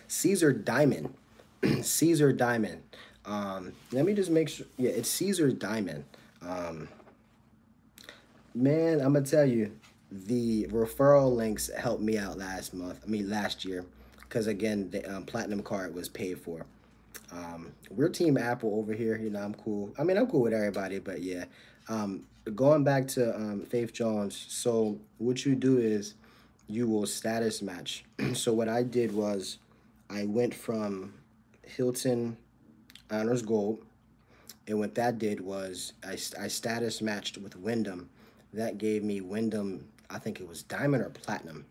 Caesar Diamond. Caesar Diamond. Let me just make sure. Yeah, it's Caesar Diamond. Um, man, I'm gonna tell you, the referral links helped me out last month. I mean, last year, because again, the platinum card was paid for. We're Team Apple over here. I'm cool. I mean, I'm cool with everybody, but yeah. Going back to Faith Jones. So what you do is you will status match. So what I did was I went from Hilton Honors Gold, and what that did was I status matched with Wyndham. That gave me Wyndham, I think it was Diamond or Platinum.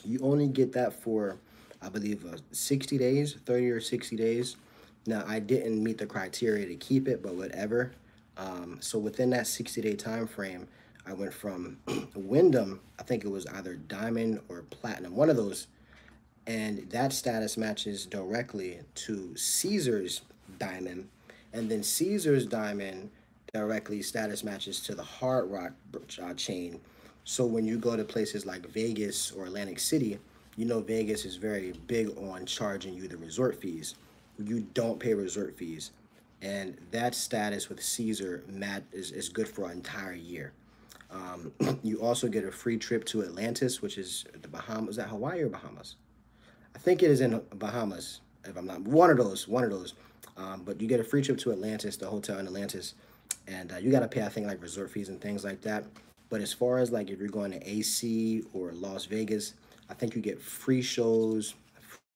You only get that for, I believe, 60 days, 30 or 60 days. Now, I didn't meet the criteria to keep it, but whatever. So within that 60-day time frame, I went from Wyndham, I think it was either Diamond or Platinum, one of those, and that status matches directly to Caesar's Diamond, and then Caesar's Diamond directly status matches to the Hard Rock chain. So when you go to places like Vegas or Atlantic City, Vegas is very big on charging you the resort fees. You don't pay resort fees, and that status with Caesar Matt is good for an entire year. You also get a free trip to Atlantis, which is the Bahamas. Is that Hawaii or Bahamas? I think it is in Bahamas, if I'm not one of those, but you get a free trip to Atlantis, the hotel in Atlantis, and you got to pay, I think, like resort fees and things like that. But as far as like if you're going to AC or Las Vegas, I think you get free shows,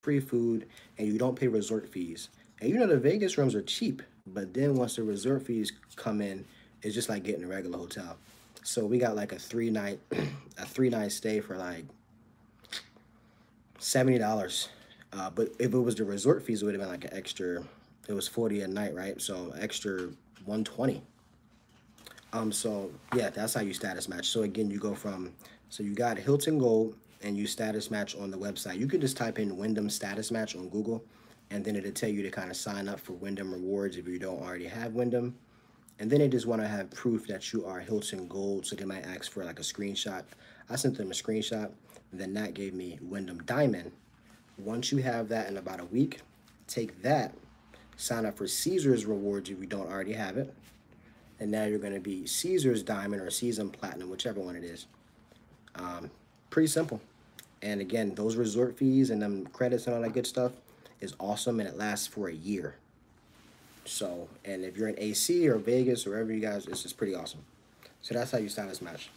free food, and you don't pay resort fees. And you know the Vegas rooms are cheap, but then once the resort fees come in, it's just like getting a regular hotel. So we got like a 3 night a 3 night stay for like $70. But if it was the resort fees, it would have been like an extra. It was 40 a night, right? So extra 120. So yeah, that's how you status match. So again, you go from so you got Hilton Gold and you status match on the website. You could just type in Wyndham status match on Google, and then it'll tell you to kind of sign up for Wyndham rewards if you don't already have Wyndham. And then they just want to have proof that you are Hilton Gold, so they might ask for like a screenshot. I sent them a screenshot, and then that gave me Wyndham Diamond. Once you have that in about a week, take that, sign up for Caesars rewards if you don't already have it, and now you're going to be Caesars Diamond or Caesar Platinum, whichever one it is. Pretty simple. And again, those resort fees and them credits and all that good stuff is awesome, and it lasts for a year. So, and if you're in AC or Vegas or wherever you guys, it's just pretty awesome. So that's how you status match.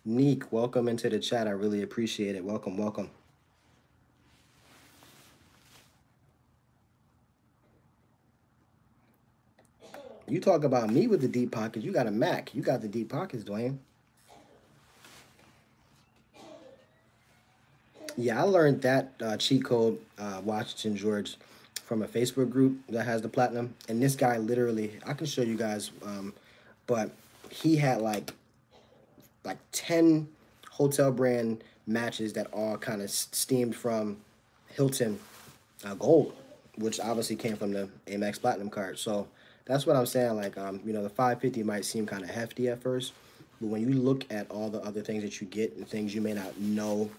Neek, welcome into the chat. I really appreciate it. Welcome, welcome. You talk about me with the deep pockets. You got a Mac. You got the deep pockets, Dwayne. Yeah, I learned that cheat code, Washington George, from a Facebook group that has the platinum. And this guy literally, I can show you guys, but he had like 10 hotel brand matches that all kind of steamed from Hilton Gold, which obviously came from the Amex Platinum card. So that's what I'm saying. Like, you know, the 550 might seem kind of hefty at first, but when you look at all the other things that you get and things you may not know,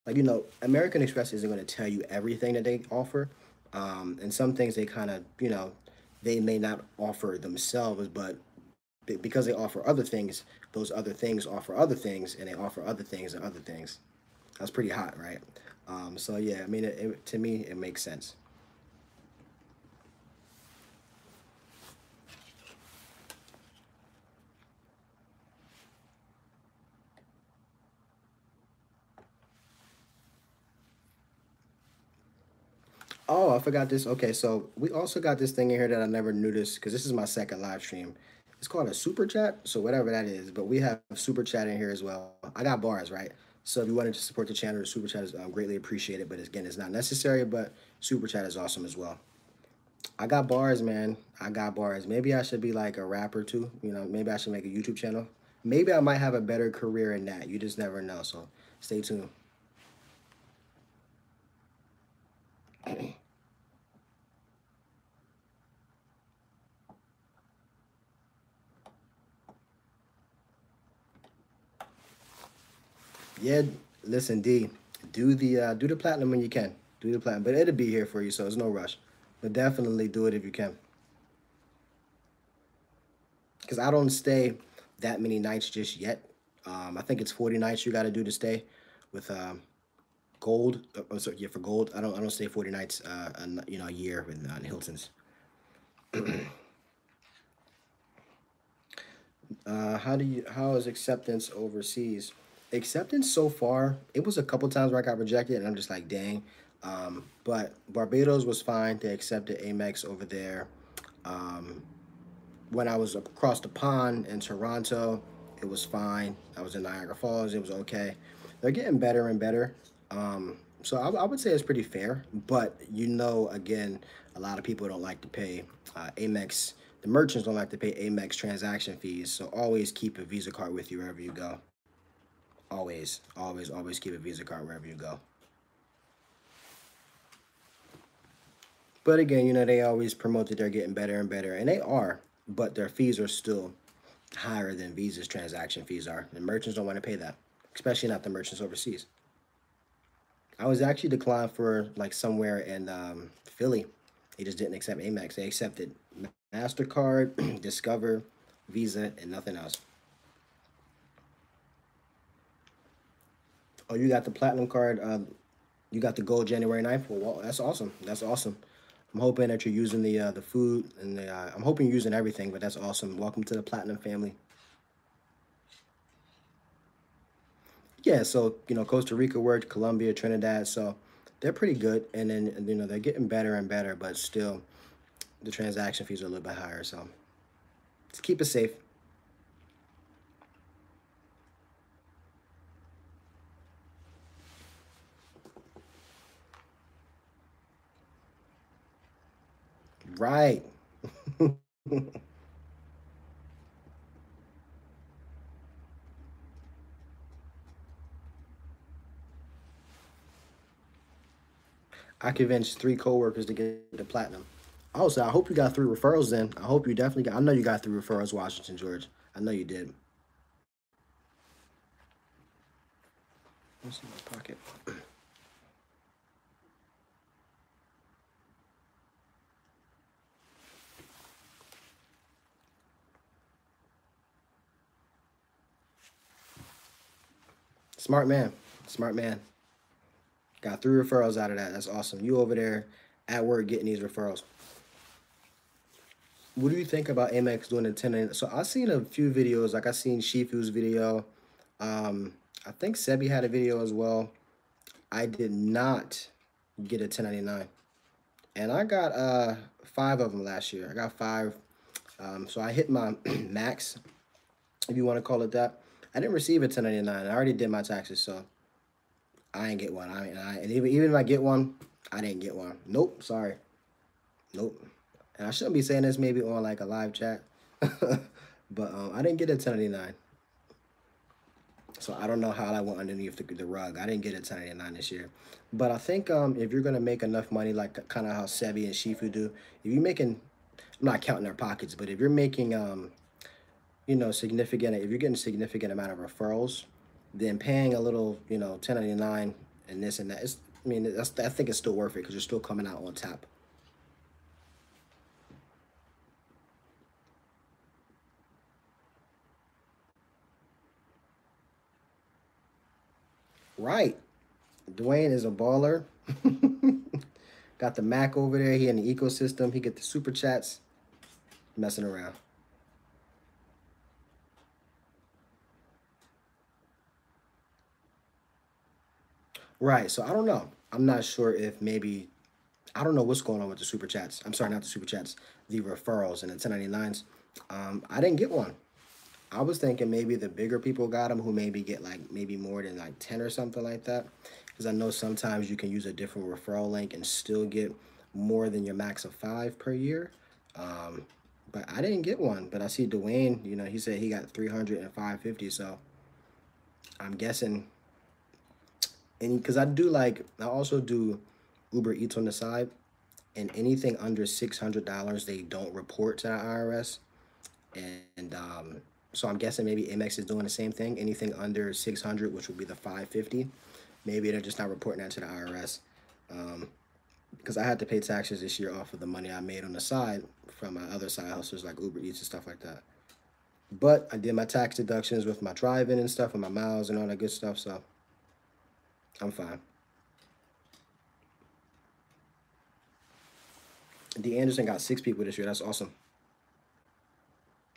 like, you know, American Express isn't going to tell you everything that they offer. And some things they kind of, you know, they may not offer themselves, but because they offer other things, those other things offer other things, and they offer other things and other things. That's pretty hot, right? So yeah, I mean, to me, it makes sense. Oh, I forgot this. Okay, so we also got this thing in here that I never knew this because this is my second live stream. It's called a super chat, so whatever that is. But we have super chat in here as well. I got bars, right? So if you wanted to support the channel, the super chat is greatly appreciated. But again, it's not necessary. But super chat is awesome as well. I got bars, man. I got bars. Maybe I should be like a rapper too. You know, maybe I should make a YouTube channel. Maybe I might have a better career in that. You just never know. So stay tuned. Yeah, listen, D, do the platinum when you can. Do the platinum, but it'll be here for you, so it's no rush. But definitely do it if you can, because I don't stay that many nights just yet. I think it's 40 nights you got to do to stay with gold. So yeah, for gold, I don't stay 40 nights. You know, a year with Hilton's. How is acceptance overseas? Acceptance so far, it was a couple times where I got rejected, and I'm just like, dang. But Barbados was fine. They accepted Amex over there. Um, when I was across the pond in Toronto, it was fine. I was in Niagara Falls. It was okay. They're getting better and better. So I would say it's pretty fair. But you know, again, a lot of people don't like to pay Amex. The merchants don't like to pay Amex transaction fees. So always keep a Visa card with you wherever you go. Always, always, always keep a Visa card wherever you go. But again, you know, they always promote that they're getting better and better, and they are, but their fees are still higher than Visa's transaction fees are. And merchants don't want to pay that, especially not the merchants overseas. I was actually declined for like somewhere in Philly. They just didn't accept Amex. They accepted MasterCard, Discover, Visa, and nothing else. Oh, you got the Platinum card. You got the gold January 9th? Well, that's awesome. That's awesome. I'm hoping that you're using the food and I'm hoping you're using everything, but that's awesome. Welcome to the Platinum family. Yeah, so Costa Rica worked, Colombia, Trinidad, so they're pretty good, and then they're getting better and better, but still the transaction fees are a little bit higher. So just keep it safe. Right. I convinced three coworkers to get the platinum. Also, I hope you got three referrals then. I hope you definitely got. I know you got three referrals, Washington, George. I know you did. What's in my pocket? Smart man. Smart man. Got three referrals out of that. That's awesome. You over there at work getting these referrals. What do you think about Amex doing a 10? So I seen a few videos. Like I seen Shifu's video. Um, I think Sebi had a video as well. I did not get a 1099, and I got five of them last year. I got five. So I hit my max, if you want to call it that. I didn't receive a 1099. I already did my taxes, so I ain't get one. And even if I get one, I didn't get one. Nope, sorry. Nope. And I shouldn't be saying this maybe on like a live chat, but I didn't get a 1099. So I don't know how I went underneath the rug. I didn't get a 1099 this year. But I think if you're gonna make enough money, like kind of how Sebi and Shifu do, if you're making, I'm not counting their pockets, but if you're making significant, if you're getting significant amount of referrals, then paying a little, 1099 and this and that is, I mean, I think it's still worth it because you're still coming out on top. Right. Dwayne is a baller. Got the Mac over there. He in the ecosystem. He get the super chats. Messing around. Right. So I don't know. I'm not sure if maybe I don't know what's going on with the super chats. I'm sorry, not the super chats, the referrals and the 1099s. I didn't get one. I was thinking maybe the bigger people got them who maybe get like maybe more than like 10 or something like that. Because I know sometimes you can use a different referral link and still get more than your max of five per year. Um, but I didn't get one. But I see Dwayne, he said he got 300 and 550. So I'm guessing any because I also do Uber Eats on the side, and anything under $600 they don't report to the IRS. And so I'm guessing maybe Amex is doing the same thing. Anything under 600, which would be the 550, maybe they're just not reporting that to the IRS. Um, because I had to pay taxes this year off of the money I made on the side from my other side hustles like Uber Eats and stuff like that. But I did my tax deductions with my driving and stuff and my miles and all that good stuff, so I'm fine. D. Anderson got six people this year. That's awesome.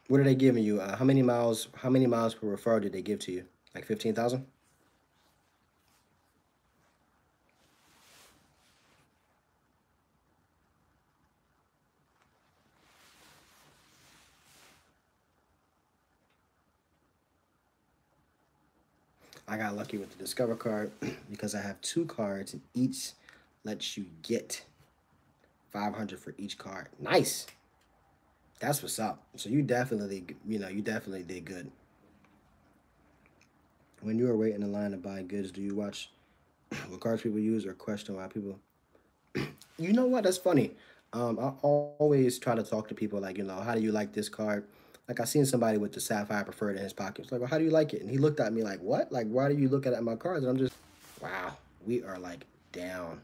What are they giving you? How many miles? How many miles per referral did they give to you? Like 15,000? I got lucky with the Discover card because I have two cards and each lets you get 500 for each card. Nice. That's what's up. So you definitely did good. When you are waiting in line to buy goods, do you watch what cards people use or question why people? You know what? That's funny. I always try to talk to people like, how do you like this card? Like I seen somebody with the Sapphire Preferred in his pocket. It's like, well, how do you like it? And he looked at me like, what? Like, why do you look at my cards? And I'm just, wow, we are like down.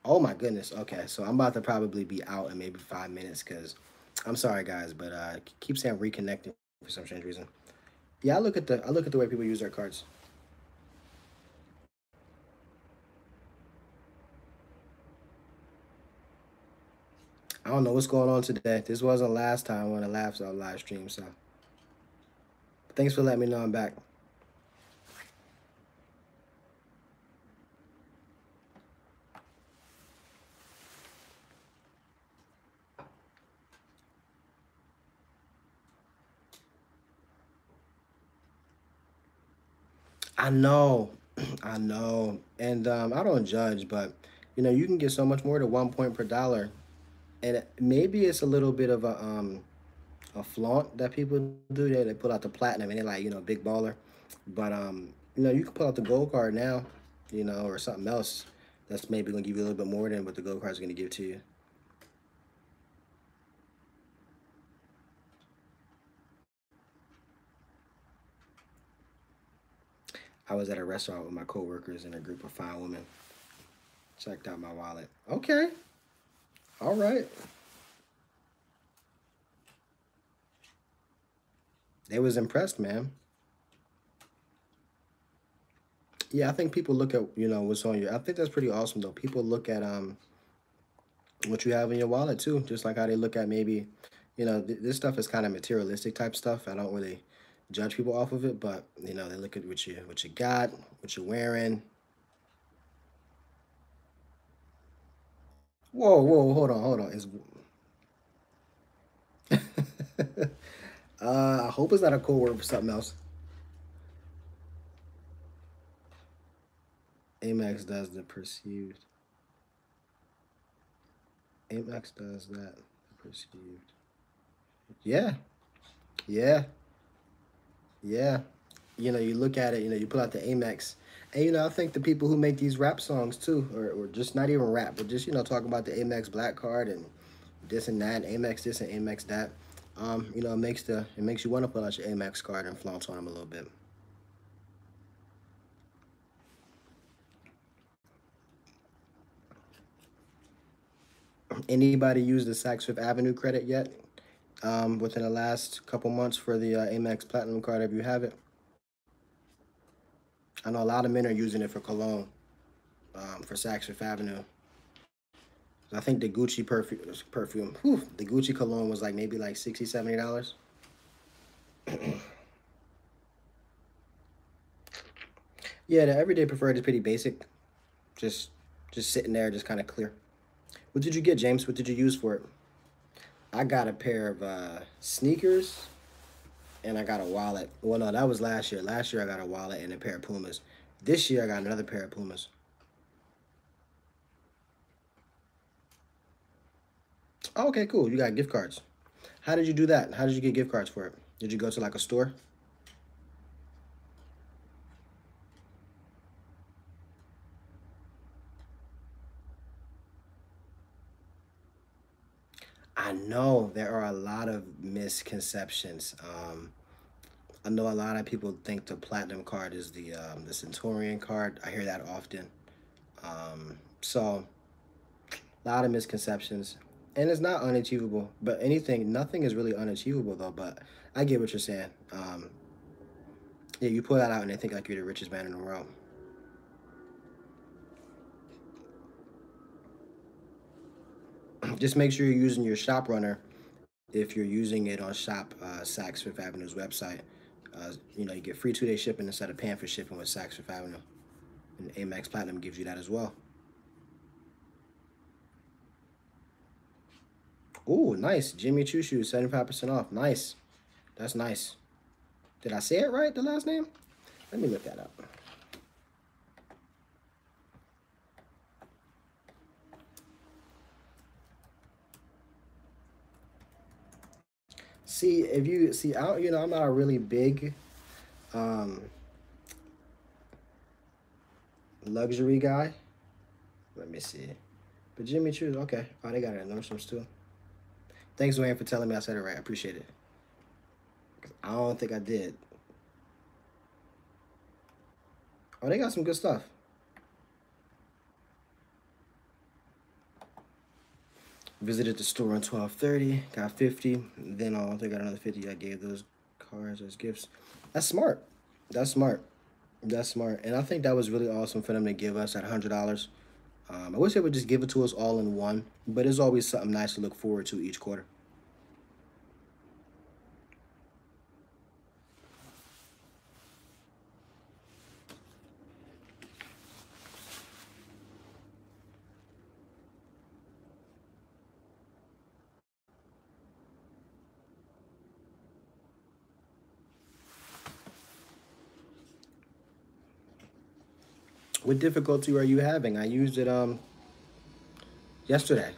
Oh my goodness. Okay, so I'm about to probably be out in maybe 5 minutes because I'm sorry guys, but keep saying reconnecting for some strange reason. Yeah, I look at the way people use their cards. I don't know what's going on today. This wasn't last time when I laughed on live stream, so thanks for letting me know I'm back. I know, I know, and I don't judge, but you can get so much more to 1 point per dollar, and maybe it's a little bit of a flaunt that people do. They pull out the platinum and they're like big baller, but you can pull out the gold card now, or something else that's maybe gonna give you a little bit more than what the gold card's gonna give to you. I was at a restaurant with my coworkers and a group of fine women. Checked out my wallet. Okay, all right. They was impressed, man. Yeah, I think people look at what's on you. I think that's pretty awesome though. People look at what you have in your wallet too, just like how they look at maybe, this stuff is kind of materialistic type stuff. I don't really judge people off of it, but they look at what you got, what you're wearing. Whoa, whoa, hold on. Is I hope it's not a code word for something else. Amex does the perceived. Amex does that. The perceived. Yeah, yeah, yeah. You look at it, you pull out the Amex. And I think the people who make these rap songs too, or just not even rap, but just talking about the Amex Black Card and this and that, Amex this and Amex that. It makes you want to pull out your Amex card and flaunt on them a little bit. Anybody use the Saks Fifth Avenue credit yet? Within the last couple months for the Amex Platinum card, if you have it, I know a lot of men are using it for cologne, for Saks Fifth Avenue. I think the Gucci perfume, the Gucci cologne was like maybe like $60, $70. Yeah, the everyday preferred is pretty basic. Just just sitting there, just kind of clear. What did you get, James? What did you use for it? I got a pair of sneakers and I got a wallet. Well, no, that was last year. Last year I got a wallet and a pair of Pumas. This year I got another pair of Pumas. Oh, okay, cool. You got gift cards. How did you do that? How did you get gift cards for it? Did you go to like a store? I know there are a lot of misconceptions. I know a lot of people think the platinum card is the Centurion card. I hear that often. So a lot of misconceptions, and it's not unachievable. But nothing is really unachievable though. But I get what you're saying. Yeah, you pull that out and they think like you're the richest man in the world. Just make sure you're using your shop runner if you're using it on Shop Saks Fifth Avenue's website. You get free 2-day shipping instead of paying for shipping with Saks Fifth Avenue. And Amex Platinum gives you that as well. Ooh, nice. Jimmy Choo Shoes, 75% off. Nice. That's nice. Did I say it right, the last name? Let me look that up. See, if you see, I'm not a really big um, luxury guy. Let me see. But Jimmy Choo, okay. Oh, they got it at Nordstrom's too. Thanks, Wayne, for telling me I said it right. I appreciate it. I don't think I did. Oh, they got some good stuff. Visited the store on 12/30, got 50. Then they got another 50. I gave those cards as gifts. That's smart. That's smart. That's smart. And I think that was really awesome for them to give us that $100. I wish they would just give it to us all in one, but it's always something nice to look forward to each quarter. What difficulty are you having? I used it yesterday.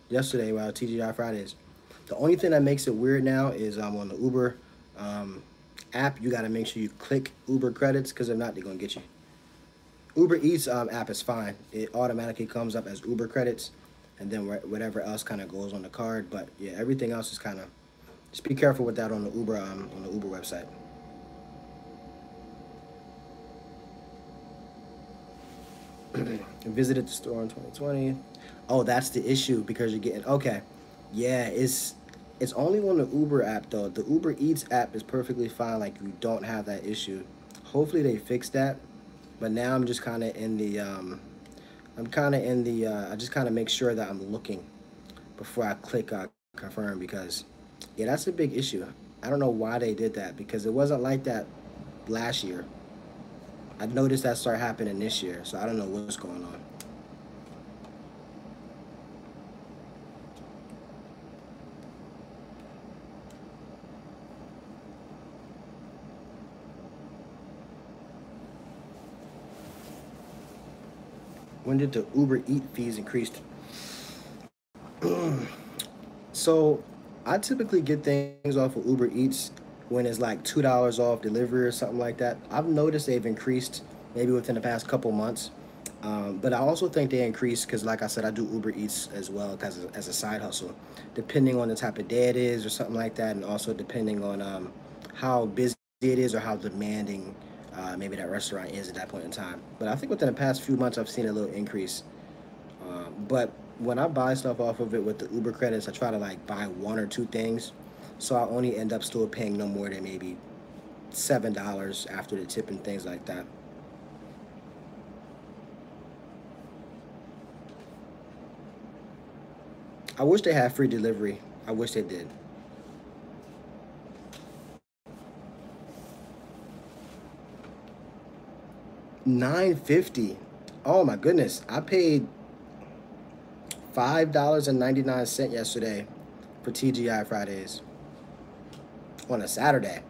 Yesterday while TGI Fridays. The only thing that makes it weird now is on the Uber um, app. You got to make sure you click Uber credits because if not, they're gonna get you. Uber Eats app is fine. It automatically comes up as Uber credits, and then whatever else kind of goes on the card. But yeah, everything else is kind of just be careful with that on the Uber website. Visited the store in 2020. Oh, that's the issue because you're getting okay. Yeah, it's only on the Uber app though. The Uber Eats app is perfectly fine. Like you don't have that issue. Hopefully they fix that. But now I'm just kind of in the I'm kind of in the I just kind of make sure that I'm looking before I click confirm because yeah, that's a big issue. I don't know why they did that because it wasn't like that last year. I noticed that start happening this year, so I don't know what's going on. When did the Uber Eat fees increase? So I typically get things off of Uber Eats when it's like $2 off delivery or something like that. I've noticed they've increased maybe within the past couple months. But I also think they increase because, like I said, I do Uber Eats as well as a side hustle, depending on the type of day it is or something like that, and also depending on how busy it is or how demanding maybe that restaurant is at that point in time. But I think within the past few months, I've seen a little increase. But when I buy stuff off of it with the Uber credits, I try to like buy one or two things, so I only end up still paying no more than maybe $7 after the tip and things like that. I wish they had free delivery. I wish they did. 9.50. Oh my goodness! I paid $5.99 yesterday for TGI Fridays on a Saturday.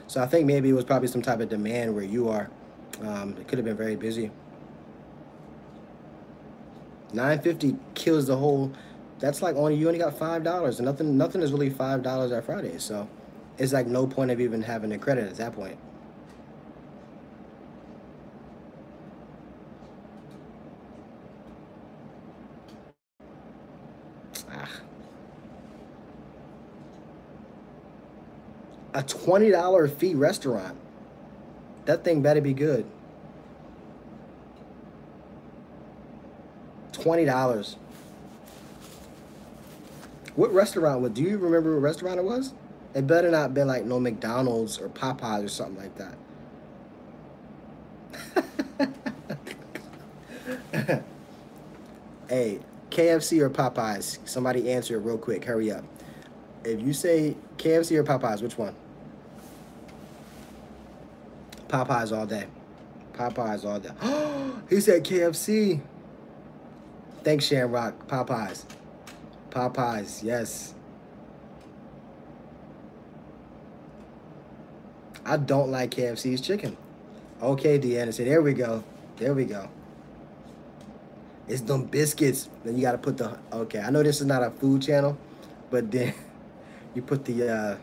So I think maybe it was probably some type of demand where you are. It could have been very busy. 9.50 kills the whole. That's like only you only got $5, and nothing is really $5 at Fridays. So it's like no point of even having a credit at that point. Ah, a $20 fee restaurant. That thing better be good. $20. What restaurant was? Do you remember what restaurant it was? It better not been like no McDonald's or Popeyes or something like that. Hey, KFC or Popeyes? Somebody answer it real quick. Hurry up. If you say KFC or Popeyes, which one? Popeyes all day. Popeyes all day. He said KFC. Thanks, Shamrock. Popeyes. Popeyes, yes. I don't like KFC's chicken. Okay, Deanna said, there we go. There we go. It's them biscuits. Then you gotta put the okay. I know this is not a food channel, but then you put the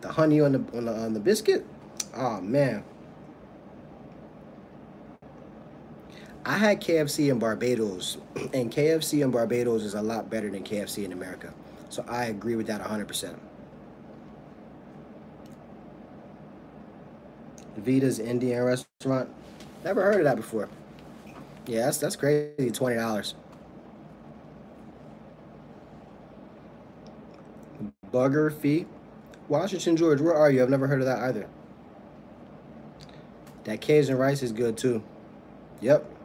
honey on the biscuit. Oh man. I had KFC in Barbados, and KFC in Barbados is a lot better than KFC in America. So I agree with that 100%. Vita's Indian restaurant. Never heard of that before. Yeah, that's crazy. $20. Burger fee. Washington, George. Where are you? I've never heard of that either. That Cajun rice is good too. Yep.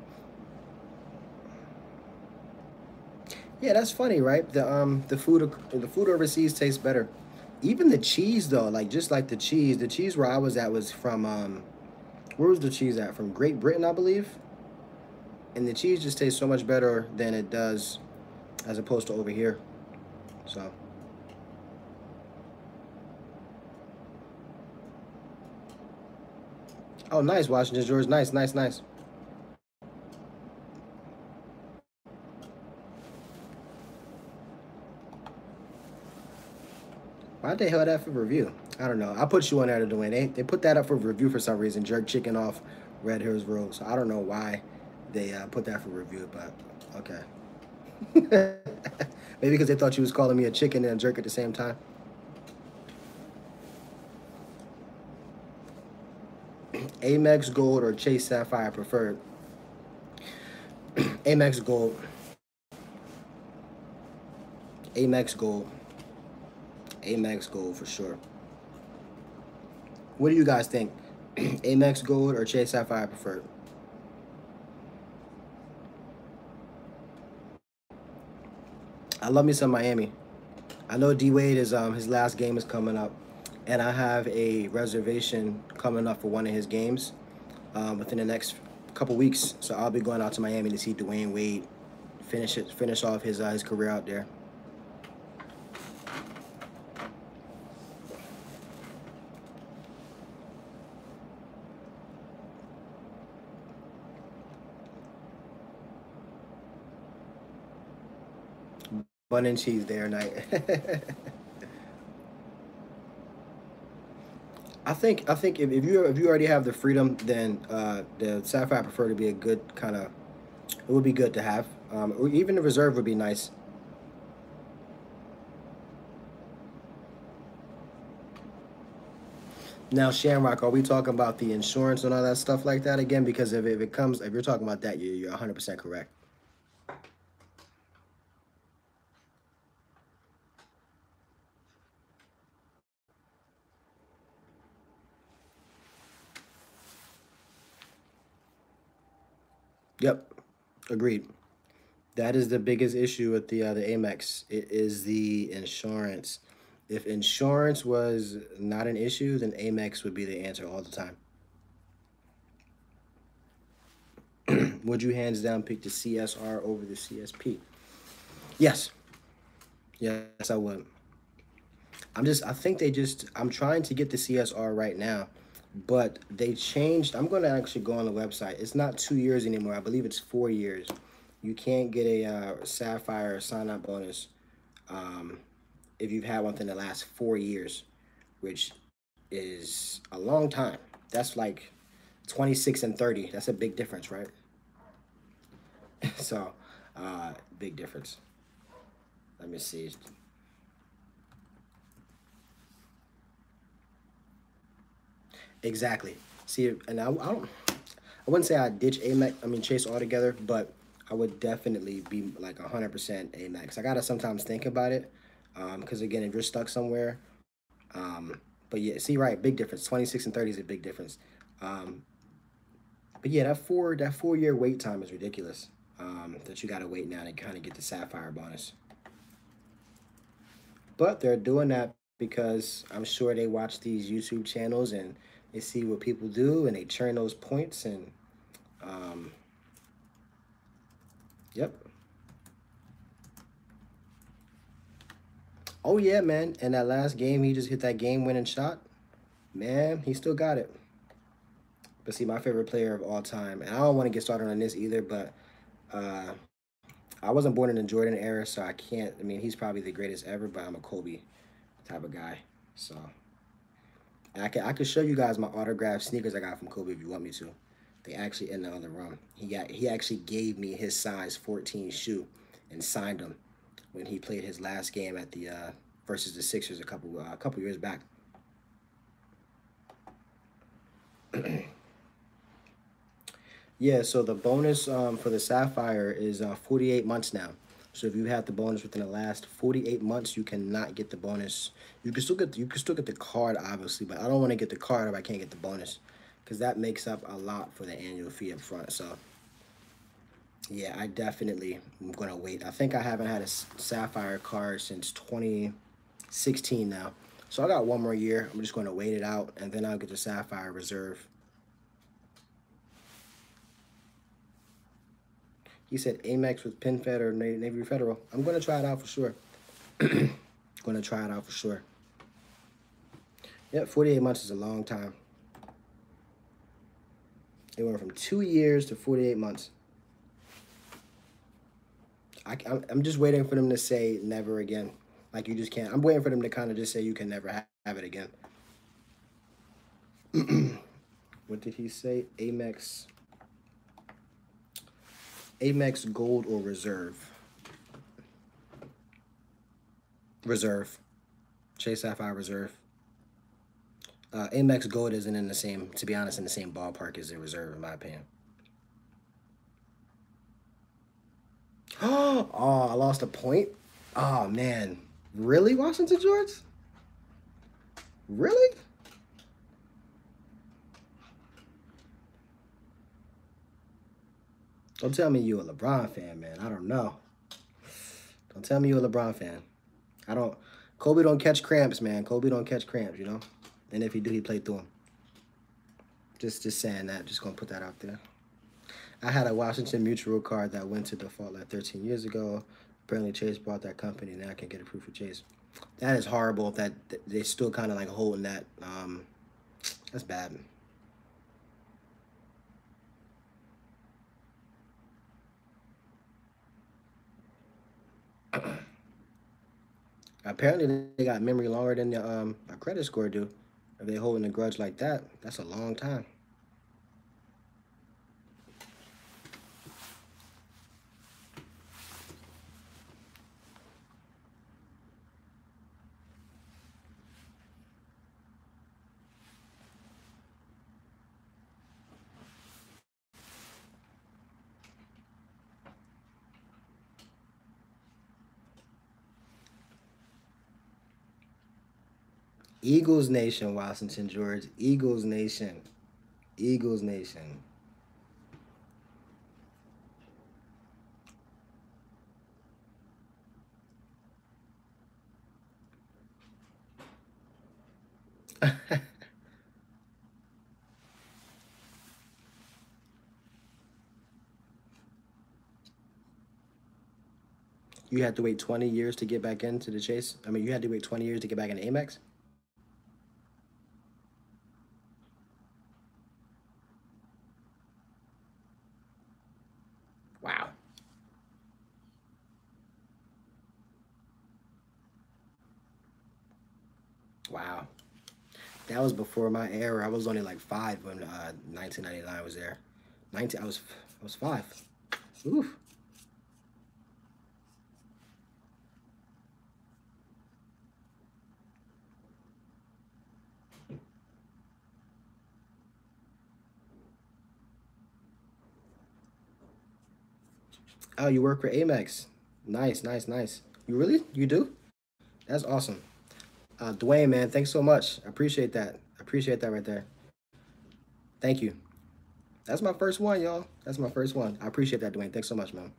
Yeah, that's funny, right? The food overseas tastes better. Even the cheese though, like just like the cheese where I was at was from where was the cheese at? From Great Britain, I believe. And the cheese just tastes so much better than it does as opposed to over here. So, oh, nice, Washington George. Nice, nice, nice. Why'd they held that for review? I don't know. I put you on there to win. They put that up for review for some reason. Jerk chicken off Red Hills Road. So I don't know why they put that for review, but okay. Maybe because they thought you was calling me a chicken and a jerk at the same time. Amex Gold or Chase Sapphire preferred. Amex Gold. Amex Gold. Amex Gold for sure. What do you guys think? Amex Gold or Chase Sapphire preferred? I love me some Miami. I know D Wade is his last game is coming up, and I have a reservation coming up for one of his games within the next couple weeks. So I'll be going out to Miami to see Dwayne Wade finish off his career out there. Bun and cheese there night. I think if you already have the freedom, then the Sapphire prefer to be a good kind of. It would be good to have. Or even the reserve would be nice. Now, Shamrock, are we talking about the insurance and all that stuff like that again? Because if it comes, if you're talking about that, you're 100% correct. Yep, agreed. That is the biggest issue with the Amex. It is the insurance. If insurance was not an issue, then Amex would be the answer all the time. Would you hands down pick the CSR over the CSP? Yes, yes, I would. I think I'm trying to get the CSR right now, but they changed. I'm going to actually go on the website. It's not 2 years anymore. I believe it's 4 years. You can't get a Sapphire sign up bonus um, if you've had one within the last 4 years, which is a long time. That's like 26 and 30. That's a big difference, right? So, big difference. Let me see. Exactly. See, and I don't. I wouldn't say I ditch Amex. I mean Chase altogether, but I would definitely be like 100% Amex. I gotta sometimes think about it, because again, if you're stuck somewhere, but yeah, see, right, big difference. 26 and 30 is a big difference. Um, but yeah, that 4 year wait time is ridiculous. That you gotta wait now to kind of get the Sapphire bonus. But they're doing that because I'm sure they watch these YouTube channels and they see what people do and they churn those points and um, yep. Oh yeah, man. And that last game, he just hit that game-winning shot. Man, he still got it. But see, my favorite player of all time, and I don't want to get started on this either, but uh, I wasn't born in the Jordan era, so I can't. I mean, he's probably the greatest ever, but I'm a Kobe type of guy. So I could show you guys my autographed sneakers I got from Kobe if you want me to. They actually in the other room. He actually gave me his size 14 shoe and signed them when he played his last game at the versus the Sixers a couple years back. Yeah, so the bonus for the Sapphire is 48 months now. So if you have the bonus within the last 48 months, you cannot get the bonus. You can still get the card obviously, but I don't want to get the card if I can't get the bonus, because that makes up a lot for the annual fee up front. So Yeah, I definitely am gonna wait. I think I haven't had a Sapphire card since 2016 now. So I got one more year. I'm just gonna wait it out, and then I'll get the Sapphire Reserve. He said Amex with PinFed or Navy Federal. I'm gonna try it out for sure. Gonna try it out for sure. Yep, 48 months is a long time. It went from 2 years to 48 months. I'm just waiting for them to say never again. Like you just can't. I'm waiting for them to kind of just say you can never have it again. What did he say? Amex Gold or Reserve? Reserve. Chase Sapphire Reserve. Amex Gold isn't in the same, to be honest, in the same ballpark as the Reserve, in my opinion. Oh, I lost a point? Oh, man. Really, Washington George? Really? Don't tell me you a LeBron fan, man. I don't know. Don't tell me you a LeBron fan. I don't. Kobe don't catch cramps, man. Kobe don't catch cramps, you know? And if he do, he play through them. Just saying that. Just gonna put that out there. I had a Washington Mutual card that went to default like 13 years ago. Apparently Chase bought that company. Now I can get approved for Chase. That is horrible. That they still kind of like holding that. That's bad. Apparently they got memory longer than the a credit score do. If they holding a grudge like that, that's a long time. Eagles Nation, Washington George. Eagles Nation. Eagles Nation. You had to wait 20 years to get back into the Chase. I mean, you had to wait 20 years to get back into Amex. Wow. Wow. That was before my era. I was only like 5 when 1999 was there. 19. I was 5. Oof. Oh, you work for Amex. Nice, nice, nice. You really? You do? That's awesome. Dwayne, man, thanks so much. I appreciate that. I appreciate that right there. Thank you. That's my first one, y'all. That's my first one. I appreciate that, Dwayne. Thanks so much, man.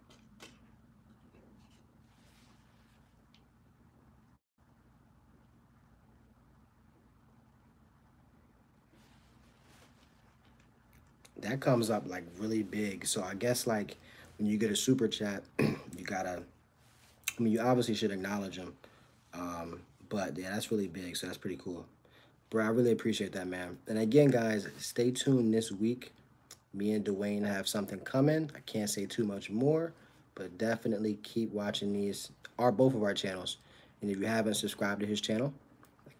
That comes up like really big. So I guess like when you get a super chat, you gotta. I mean, you obviously should acknowledge them. But yeah, that's really big. So that's pretty cool, bro. I really appreciate that, man. And again, guys, stay tuned this week. Me and Dwayne have something coming. I can't say too much more, but definitely keep watching these. Are both of our channels, and if you haven't subscribed to his channel,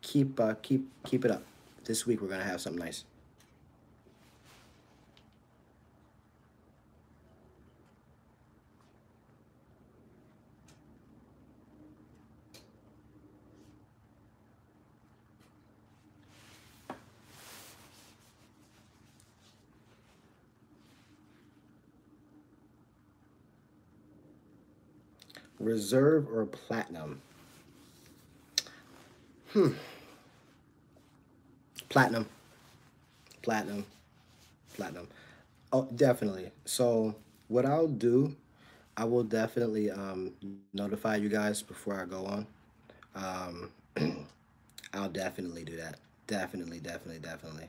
keep it up. This week we're gonna have something nice. Reserve or platinum? Platinum, platinum, platinum. Oh, definitely. So What I'll do, I will definitely notify you guys before I go on. I'll definitely do that. Definitely, definitely, definitely.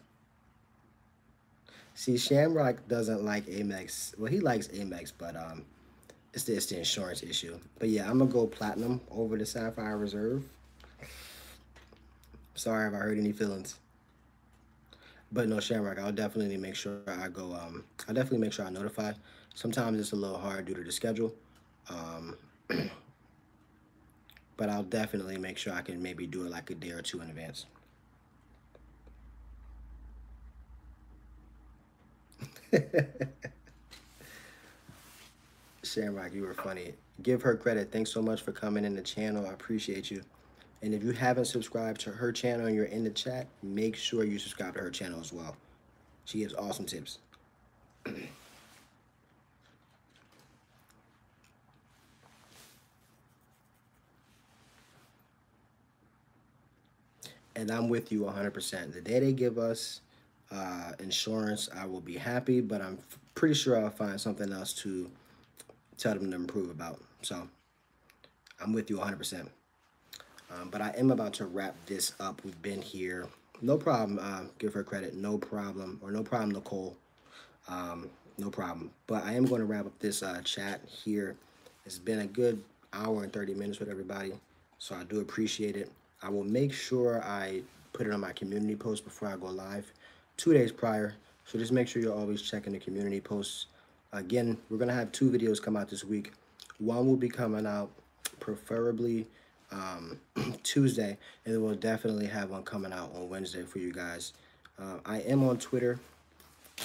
See, Shamrock doesn't like Amex. Well, he likes Amex, but it's the insurance issue. But yeah, I'm gonna go platinum over the Sapphire Reserve. Sorry if I hurt any feelings. But no, Shamrock, I'll definitely make sure I go. I'll definitely make sure I notify. Sometimes it's a little hard due to the schedule, um, but I'll definitely make sure I can maybe do it like a day or two in advance. Shamrock, you were funny. Give her credit. Thanks so much for coming in the channel. I appreciate you. And if you haven't subscribed to her channel and you're in the chat, make sure you subscribe to her channel as well. She gives awesome tips. And I'm with you 100%. The day they give us insurance, I will be happy, but I'm pretty sure I'll find something else to tell them to improve about. So I'm with you 100%. But I am about to wrap this up. We've been here. No problem. Give her credit. No problem. Or no problem, Nicole. No problem. But I am going to wrap up this chat here. It's been a good hour and 30 minutes with everybody. So I do appreciate it. I will make sure I put it on my community post before I go live 2 days prior. So just make sure you're always checking the community posts. Again, we're going to have two videos come out this week. One will be coming out preferably Tuesday, and then we'll definitely have one coming out on Wednesday for you guys. I am on Twitter.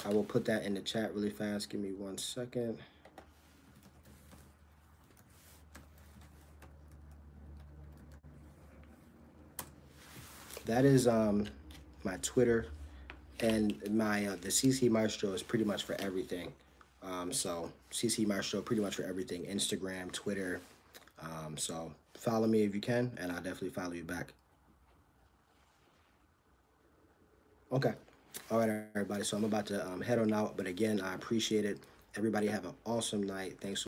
I will put that in the chat really fast. Give me 1 second. That is my Twitter, and my the CC Maestro is pretty much for everything. So CC Maestro pretty much for everything. Instagram, Twitter. So follow me if you can, and I'll definitely follow you back. Okay. All right, everybody. So I'm about to head on out, but again, I appreciate it. Everybody have an awesome night. Thanks.